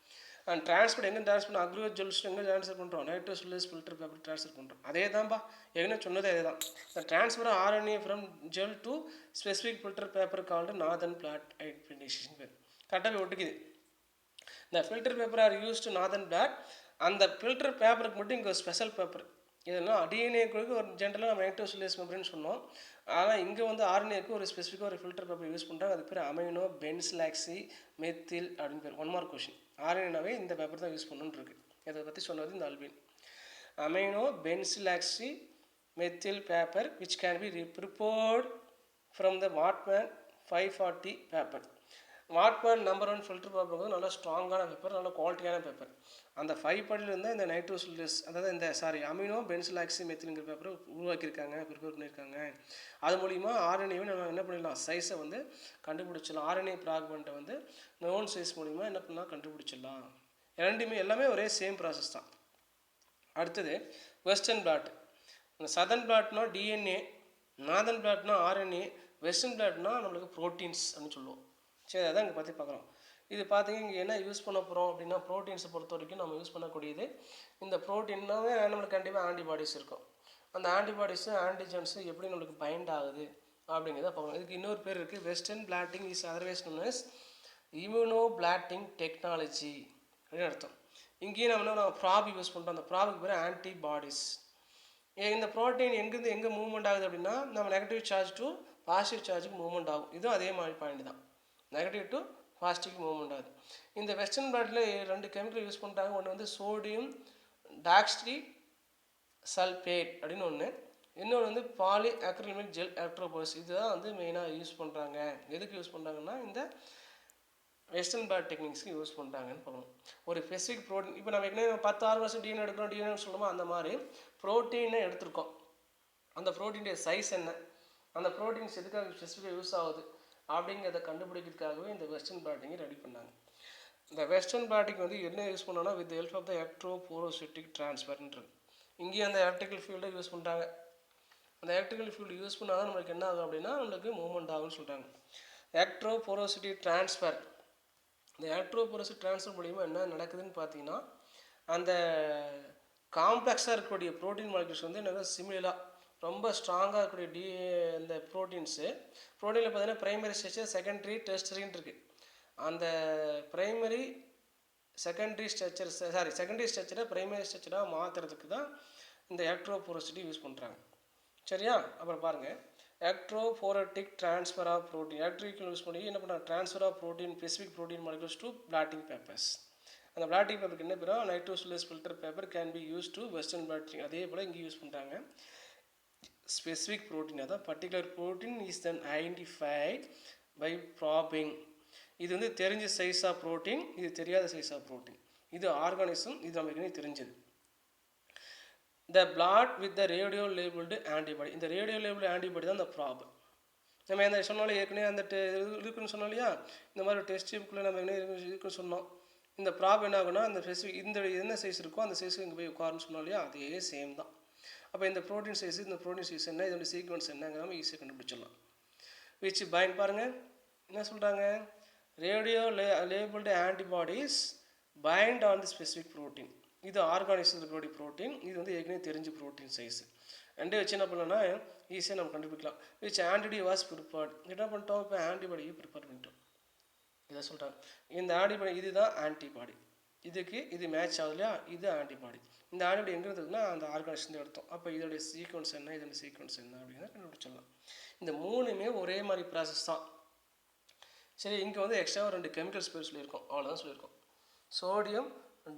அண்ட் ட்ரான்ஸ்பர் எங்கே ட்ரான்ஸ்பர், அக்ரியோ ஜெல்ஸ் எங்கே ட்ரான்ஸ்ஃபர் பண்ணுறோம், நைட்ரோசெல்லுலோஸ் ஃபில்டர் பேப்பர் ட்ரான்ஸ்ஃபர் பண்ணுறோம். அதே தான்ப்பா, எங்கே சொன்னதே அதே தான். இந்த transfer RNA from gel to specific filter paper called northern blot identification பேர். கரெக்டாக ஒட்டுக்குது. இந்த filter paper are use to northern blot. அந்த ஃபில்டர் பேப்பருக்கு மட்டும் இங்கே ஒரு ஸ்பெஷல் பேப்பர். இதெல்லாம் டிஎன்ஏக்கு ஒரு ஜென்ரலாக நம்ம நைட்ரோசெல்லுலோஸ் மெம்பரேன் சொன்னோம். ஆனால் இங்கே வந்து ஆர்என்ஏக்கு ஒரு ஸ்பெசிஃபிக்காக ஒரு ஃபில்டர் பேப்பர் யூஸ் பண்ணுறாங்க. அதுக்கு பேர் அமைனோ பென்சிலாக்சி மெத்தில் அப்படின்னு பேர். 1 மார்க் கொஷின். ஆர்என்ஏனாவே இந்த பேப்பர் தான் யூஸ் பண்ணணுன்னு இருக்குது. இதை பற்றி சொன்னது இந்த Alvin. Amino benzyloxy methyl paper which can be prepared from the Whatman 540 paper. Whatman number 1 filter paper நல்லா ஸ்ட்ராங்கான பேப்பர், நல்ல குவாலிட்டியான பேப்பர். அந்த 540 இருந்தால் இந்த நைட்ரோசெல்லுலோஸ், அதாவது இந்த அமினோ பென்சிலாக்சி மெத்தில்ங்கிற பேப்பரை உருவாக்கியிருக்காங்க, ப்ரிப்பேர் பண்ணியிருக்காங்க. அது மூலிமா ஆர்என்ஏவை நம்ம என்ன பண்ணிடலாம், சைஸை வந்து கண்டுபிடிச்சிடலாம். ஆர்என்ஏ ஃப்ராக்மெண்ட்டை வந்து நோன் சைஸ் மூலிமா என்ன பண்ணலாம், கண்டுபிடிச்சிடலாம். எல்லாமே ஒரே சேம் ப்ராசஸ் தான். அடுத்தது வெஸ்டர்ன் பிளாட். சதர்ன் பிளாட்னா டிஎன்ஏ, நார்தன் பிளாட்னா ஆர்என்ஏ, வெஸ்டர்ன் பிளாட்னா நம்மளுக்கு ப்ரோட்டீன்ஸ் அப்படின்னு சொல்லுவோம். சரி, அதான் இங்கே பற்றி பார்க்குறோம். இது பார்த்தீங்க இங்கே என்ன யூஸ் பண்ண போகிறோம் அப்படின்னா ப்ரோட்டீன்ஸை பொறுத்த வரைக்கும் நம்ம யூஸ் பண்ணக்கூடியது இந்த ப்ரோட்டீன்னாவே நம்மளுக்கு கண்டிப்பாக ஆன்டிபாடிஸ் இருக்கும். அந்த ஆன்டிபாடிஸு ஆன்டிஜென்ஸு எப்படி நம்மளுக்கு பைண்ட் ஆகுது அப்படிங்கிறத பார்க்கணும். இதுக்கு இன்னொரு பேர் இருக்குது. Western blotting is otherwise known as immuno blotting technology அப்படின்னு அர்த்தம். இங்கேயும் நம்ம ப்ராப் யூஸ் பண்ணுறோம். அந்த ப்ராபுக்கு பேர் ஆன்டிபாடிஸ். இந்த ப்ரோட்டீன் எங்கேருந்து எங்கே மூவ்மெண்ட் ஆகுது அப்படின்னா நம்ம நெகட்டிவ் சார்ஜ் டு பாசிட்டிவ் சார்ஜுக்கு மூவ்மெண்ட் ஆகும். இதுவும் அதே மாதிரி பாயிண்ட் தான், நெகட்டிவ் டு பாசிட்டிவ் மூவ்மெண்ட் ஆகுது. இந்த வெஸ்டர்ன் பிளாட்டில் 2 கெமிக்கல் யூஸ் பண்ணுறாங்க. ஒன்று வந்து சோடியம் டாக்ஸ்ட்ரி சல்பேட் அப்படின்னு ஒன்று, இன்னொன்று வந்து பாலி அக்ரிலிக் ஜெல் எலக்ட்ரோபோஸ். இதுதான் வந்து மெயினாக யூஸ் பண்ணுறாங்க. எதுக்கு யூஸ் பண்ணுறாங்கன்னா இந்த வெஸ்டர்ன் பிளாட் டெக்னிக்ஸ்க்கு யூஸ் பண்ணுறாங்கன்னு சொல்லணும். ஒரு ஸ்பெசிஃபிக் ப்ரோட்டீன் இப்போ நம்ம ஏற்கனவே 10 ஆர்கன்ஸ் டிஎன்ஏ எடுக்கிறோம், டிஎன்ஏ சொல்லுமோ அந்த மாதிரி ப்ரோட்டீனை எடுத்திருக்கோம். அந்த ப்ரோட்டீனுடைய சைஸ் என்ன, அந்த ப்ரோட்டீன்ஸ் எதுக்காக ஸ்பெசிஃபிக்காக யூஸ் ஆகுது அப்படிங்கிறத கண்டுபிடிக்கிறதுக்காகவே இந்த வெஸ்டர்ன் பிளாட்டிங்கை ரெடி பண்ணாங்க. இந்த வெஸ்டர்ன் பிளாட்டிங் வந்து என்ன யூஸ் பண்ணோன்னா வித் ஹெல்ப் ஆஃப் த எலக்ட்ரோபோரோசிட்டிக் டிரான்ஸ்ஃபர்ன்றது. இங்கேயும் அந்த எலக்ட்ரிக்கல் ஃபீல்டை யூஸ் பண்ணுறாங்க. அந்த எலக்ட்ரிக்கல் ஃபீல்டு யூஸ் பண்ணால் தான் நம்மளுக்கு என்ன ஆகும் அப்படின்னா நம்மளுக்கு மூவ்மெண்ட் ஆகும்னு சொல்கிறாங்க. எலக்ட்ரோபோரோசிட்டி டிரான்ஸ்ஃபர். இந்த எலக்ட்ரோபோரோசிட்டி டிரான்ஸ்ஃபர் மூலிமா என்ன நடக்குதுன்னு பார்த்தீங்கன்னா அந்த காம்ப்ளெக்ஸாக இருக்கக்கூடிய ப்ரோட்டீன் மாலிகுல்ஸ் வந்து என்ன சிமிலராக ரொம்ப ஸ்ட்ராங்காக இருக்கக்கூடிய இந்த ப்ரோட்டீன்ஸு ப்ரோட்டீனில் பார்த்தீங்கன்னா ப்ரைமரி ஸ்ட்ரக்சர், செகண்டரி, டெர்ஷரின்னு இருக்குது. அந்த ப்ரைமரி செகண்டரி ஸ்ட்ரக்சரை ப்ரைமரி ஸ்ட்ரக்சராக மாற்றுறதுக்கு தான் இந்த எலக்ட்ரோபோரோசிட்டி யூஸ் பண்ணுறாங்க. சரியா? அப்புறம் பாருங்கள், electrophoretic transfer of protein. Electrical use பண்ணி என்ன பண்ணுறாங்க, transfer of protein specific protein molecules to blotting papers. அந்த பிளாட்டிங் பேப்பருக்கு என்ன பேரும் nitrocellulose filter paper can be use to western blotting. அதே போல் இங்கே யூஸ் பண்ணுறாங்க. ஸ்பெசிஃபிக் ப்ரோட்டீன், அதான் particular protein is then identified by probing. இது வந்து தெரிஞ்ச சைஸ் ஆஃப் ப்ரோட்டீன், இது தெரியாத சைஸ் ஆஃப் ப்ரோட்டீன். இது ஆர்கானிசம், இது நமக்கு தெரிஞ்சது. The blot with the radio labelled antibody. இந்த ரேடியோ லேபிள்டு ஆன்டிபாடி தான் இந்த ப்ராப். நம்ம என்ன சொன்னாலும் ஏற்கனவே அந்த இருக்குன்னு சொன்னோம் இல்லையா, இந்த மாதிரி டெஸ்ட் டியூப்குள்ளே நம்ம என்ன இருக்குன்னு சொன்னோம். இந்த ப்ராப் என்ன ஆகுனா அந்த ஸ்பெசிஃபிக் இந்த என்ன சைஸ் இருக்கோ அந்த சைஸுக்கு இங்கே போய் உட்காருன்னு சொன்னோம் இல்லையா, அதே சேம் தான். அப்போ இந்த ப்ரோட்டீன் சைஸ், இந்த ப்ரோட்டீன் சைஸ் என்ன, இதோட சீக்வன்ஸ் என்னங்கிற நம்ம ஈஸியாக கண்டுபிடிச்சிடலாம். விச் பைண்ட் பாருங்கள் என்ன சொல்கிறாங்க, radio labelled antibodies bind on the specific protein. இது ஆர்கானிசம் இருக்கக்கூடிய ப்ரோட்டீன், இது வந்து ஏற்கனவே தெரிஞ்ச ப்ரோட்டீன் சைஸு. ரெண்டே வச்சு என்ன பண்ணலாம்னா ஈஸியாக நம்ம கண்டுபிடிக்கலாம். Which antibody was prepared. என்ன பண்ணிட்டோம், இப்போ ஆன்டிபாடியை ப்ரிப்பேர் பண்ணிட்டோம். இதை சொல்கிறாங்க. இந்த ஆன்டிபாடி இதுதான் ஆன்டிபாடி, இதுக்கு இது மேட்ச் ஆகுது இல்லையா, இது ஆன்டிபாடி. இந்த ஆன்டிபாடி எங்கே இருந்ததுன்னா அந்த ஆர்கானிசம் எடுத்தோம். அப்போ இதோடைய சீக்வன்ஸ் என்ன, இதோட சீக்வன்ஸ் என்ன அப்படின்னா கண்டுபிடிச்சிடலாம். இந்த மூணுமே ஒரே மாதிரி ப்ராசஸ் தான். சரி, இங்கே வந்து எக்ஸ்ட்ரா 2 கெமிக்கல்ஸ் பேர் சொல்லியிருக்கோம், அவ்வளோதான் சொல்லியிருக்கோம். சோடியம்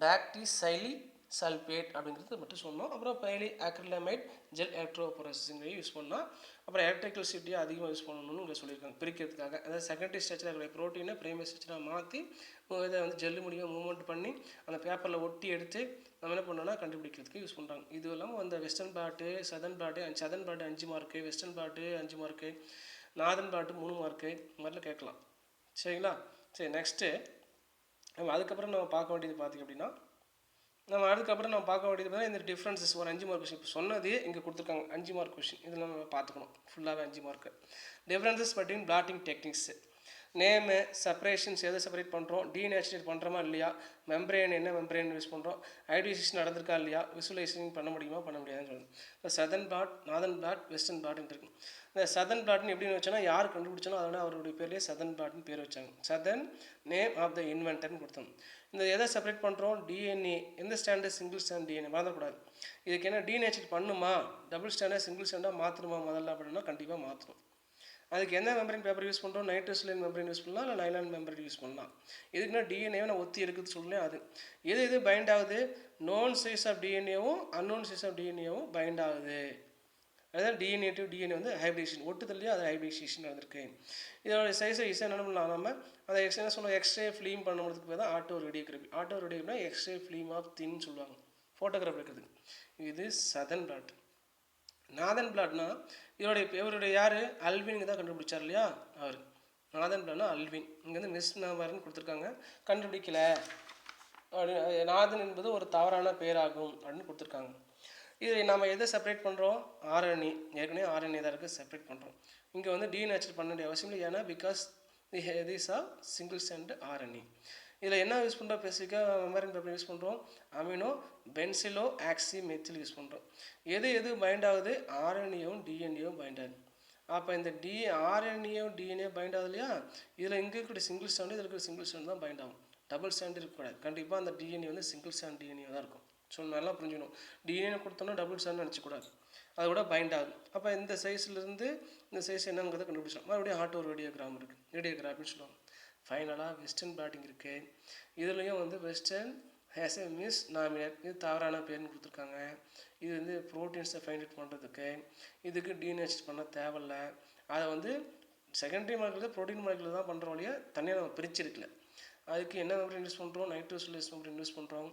டாக்டிசைலி சல்பேட் அப்படிங்கிறது மட்டும் சொன்னோம். அப்புறம் பைலி அக்ரிலமைட் ஜெல் எலக்ட்ரோபோரோசிஸை யூஸ் பண்ணால், அப்புறம் எலக்ட்ரிக்கல் சிட்டியை அதிகமாக யூஸ் பண்ணணும்னு இங்கே சொல்லியிருக்காங்க பிரிக்கிறதுக்காக. அதாவது செகண்டரி ஸ்ட்ரக்சராக இருக்கிற ப்ரோட்டீனை பிரைமரி ஸ்ட்ரக்சராக மாற்றி இதை வந்து ஜெல்லு மூலியமாக மூவ்மெண்ட் பண்ணி அந்த பேப்பரில் ஒட்டி எடுத்து நம்ம என்ன பண்ணோம்னா கண்டுபிடிக்கிறதுக்கு யூஸ் பண்ணுறாங்க. இது இல்லாமல் அந்த western blot, southern blot 5 mark, western blot 5 mark, northern blot 3 mark, இந்த மாதிரிலாம் கேட்கலாம். சரிங்களா? சரி, நெக்ஸ்ட்டு நம்ம அதுக்கப்புறம் நம்ம பார்க்க வேண்டியது பார்த்திங்க அப்படின்னா நம்ம பார்க்க வேண்டியது இந்த டிஃப்ரென்சஸ் ஒரு 5 மார்க் கொஷின். இப்போ சொன்னதே இங்கே கொடுத்துருக்காங்க 5 மார்க் கொஷின். இதில் நம்ம பார்த்துக்கணும் ஃபுல்லாகவே 5 mark. Differences between blotting techniques, name, separations, எதை செப்பரேட் பண்ணுறோம், டீநேச்சுரேட் பண்ணுறோமா இல்லையா, மெம்பரேன் என்ன மெம்பரேன் யூஸ் பண்ணுறோம், ஹைட்ரேஷன் நடந்திருக்கா இல்லையா, விசுவலைசேஷன் பண்ண முடியுமா பண்ண முடியாதுன்னு சொல்லணும். இப்போ Southern blot, northern blot, western பிளாட்னு இருக்குது. இந்த சதர்ன் பிளாட்னு எப்படின்னு வச்சோன்னா யார் கண்டுபிடிச்சாலும் அதோட அவருடைய பேர்லேயே சதர்ன் பிளாட்னு பேர் வச்சாங்க. சதர்ன் நேம் ஆஃப் த இன்வென்டர்னு கொடுத்தோம். இந்த எதை செப்பரேட் பண்ணுறோம், டிஎன்ஏ. எந்த ஸ்டாண்டர்ட், சிங்கிள் ஸ்டாண்ட் டிஎன்ஏ மறந்துடக்கூடாது. இதுக்கு என்ன டீநேச்சுரேட் பண்ணுமா, டபுள் ஸ்டாண்டர்ட் சிங்கிள் ஸ்டாண்டாக மாற்றணுமா முதல்ல அப்படின்னா கண்டிப்பாக மாற்றணும். அதுக்கு என்ன மெம்பரின் பேப்பர் யூஸ் பண்ணுறோம், நைட்ரோசெல்லுலோஸ் மெம்பரின் யூஸ் பண்ணலாம், இல்லை நைலான் மெம்பரின் யூஸ் பண்ணலாம். இதுக்குன்னா டிஎன்ஏவை நான் ஒத்தி இருக்குது சொல்லலாம். அது எது பைண்ட் ஆகுது, நோன் சைஸ் ஆஃப் டிஎன்ஏவும் அன்னோன் சைஸ் ஆஃப் டிஎன்ஏவும் பைண்ட் ஆகுது. அதாவது டிஎன்ஏ டு டிஎன்ஏ வந்து ஹைப்ரிடேஷன் ஒட்டுதல்லையே அது ஹைப்ரிடேஷன் நடந்திருக்கு. இதோட சைஸை ஈஸியாக என்ன பண்ணலாம், நம்ம அதை என்ன சொல்லுவோம், எக்ஸ்ரே ஃபிலிம் பண்ணுறதுக்கு பேர் தான் ஆட்டோ ரேடியோகிராஃபி. ஆட்டோ ரேடியோகிராஃபினா எக்ஸ்ரே ஃபிலிம் ஆஃப் தின்னு சொல்லுவாங்க, ஃபோட்டோகிராஃபி எடுக்கிறதுக்கு. இது சதர்ன் பிளாட். நார்தன் பிளாட்னா இவருடைய யார், அல்வின் தான் கண்டுபிடிச்சார் இல்லையா அவர். Northern பிளாட்னா Alvin. இங்கே வந்து மிஸ் நம்பர்னு கொடுத்துருக்காங்க, கண்டுபிடிக்கல அப்படின்னு. நார்தன் என்பது ஒரு தவறான பேராகும் அப்படின்னு கொடுத்துருக்காங்க. இது நம்ம எதை செப்பரேட் பண்ணுறோம்? ஆர்என்ஏ. ஏற்கனவே ஆர்என்ஏ தான் இருக்குது, செப்பரேட் பண்ணுறோம். இங்கே வந்து டீநேச்சுரல் பண்ண வேண்டிய அவசியம் இல்லை. ஏன்னா because these are single strand RNA. இதில் என்ன யூஸ் பண்ணுறோம்? ஸ்பெசிஃபிக்காக மெம்பரின் பேப்பர் யூஸ் பண்ணுறோம், அமினோ பென்சிலோ ஆக்சி மெத்தில் யூஸ் பண்ணுறோம். எது பைண்ட் ஆகுது? ஆர்என்ஏவும் டிஎன்ஏவும் பைண்ட் ஆகுது. அப்போ இந்த ஆர்என்ஏவும் டிஎன்ஏ பைண்ட் ஆகுது இல்லையா? இதில் இங்கே இருக்கிற சிங்கிள் ஸ்டாண்டு, இதில் இருக்கிற சிங்கிள் ஸ்டாண்ட் தான் பைண்ட் ஆகும். டபுள் ஸ்டாண்ட் இருக்கக்கூடாது. கண்டிப்பாக அந்த டிஎன்ஏ வந்து சிங்கிள் ஸ்டாண்ட் டிஎன்ஏ தான் இருக்கும். ஸோ நல்லா புரிஞ்சுக்கணும். டிஎன்ஏ கொடுத்தோன்னா டபுள் ஸ்டாண்ட் நினச்சக்கூடாது, அது கூட பைண்ட் ஆகுது. அப்போ இந்த சைஸ்லேருந்து இந்த சைஸ் என்னங்கிறத கண்டுபிடிச்சோம். மறுபடியும் ஆட்டோ ரேடியோகிராம் இருக்குது, ரேடியோகிராஃபின்னு சொல்லுவாங்க. ஃபைனலாக வெஸ்டர்ன் பிளாட்டிங் இருக்குது. இதுலேயும் வந்து western has a miss nominate, இது தவறான பேர்னு கொடுத்துருக்காங்க. இது வந்து ப்ரோட்டீன்ஸை ஃபைண்ட் அவுட் பண்ணுறதுக்கு, இதுக்கு டீநேச்சர் பண்ண தேவையில்ல. அதை வந்து செகண்டரி மார்க்கில் ப்ரோட்டீன் மார்க்கில் தான் பண்ணுறோம் இல்லையா, தனியாக நம்ம பிரிச்சிருக்கல. அதுக்கு என்ன மெம்பரின் யூஸ் பண்ணுறோம்? நைட்ரோசெல்லுலோஸ் மெம்பரின் யூஸ் பண்ணுறோம்.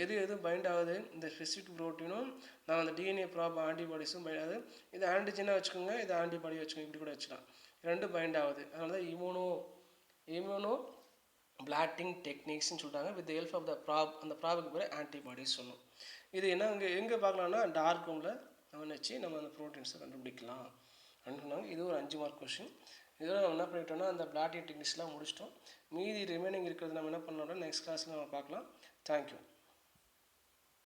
எது பைண்ட் ஆகுது? இந்த ஸ்பெசிஃபிக் ப்ரோட்டீனும் நான் அந்த டிஎன்ஏ ப்ராப் ஆன்டிபாடிஸும் பைண்ட் ஆகுது. இது ஆன்டிஜனாக வச்சுக்கோங்க, இது ஆன்டிபாடி வச்சுக்கோங்க, இப்படி கூட வச்சுக்கலாம். ரெண்டு பைண்ட் ஆகுது. அதனால தான் இம்யூனோ பிளாட்டிங் டெக்னிக்ஸ்ன்னு சொல்லிட்டாங்க. With help of the probe, அந்த ப்ராபுக்கு பேர் ஆன்டிபாடிஸ் சொன்னோம். இது என்ன எங்கே பார்க்கலாம்னா டார்க் ரூமில் நம்ம வச்சு நம்ம அந்த ப்ரோட்டீன்ஸை கண்டுபிடிக்கலாம் அப்படின்னு சொன்னாங்க. இது ஒரு 5 மார்க் கொஸ்டின். இதெல்லாம் நம்ம என்ன பண்ணிட்டோம்னா அந்த பிளாட்டிங் டெக்னிக்ஸ்லாம் முடிச்சிட்டோம். மீதி ரிமைனிங் இருக்கிறது நம்ம என்ன பண்ணோம்னா நெக்ஸ்ட் கிளாஸில் நம்ம பார்க்கலாம். தேங்க்யூ.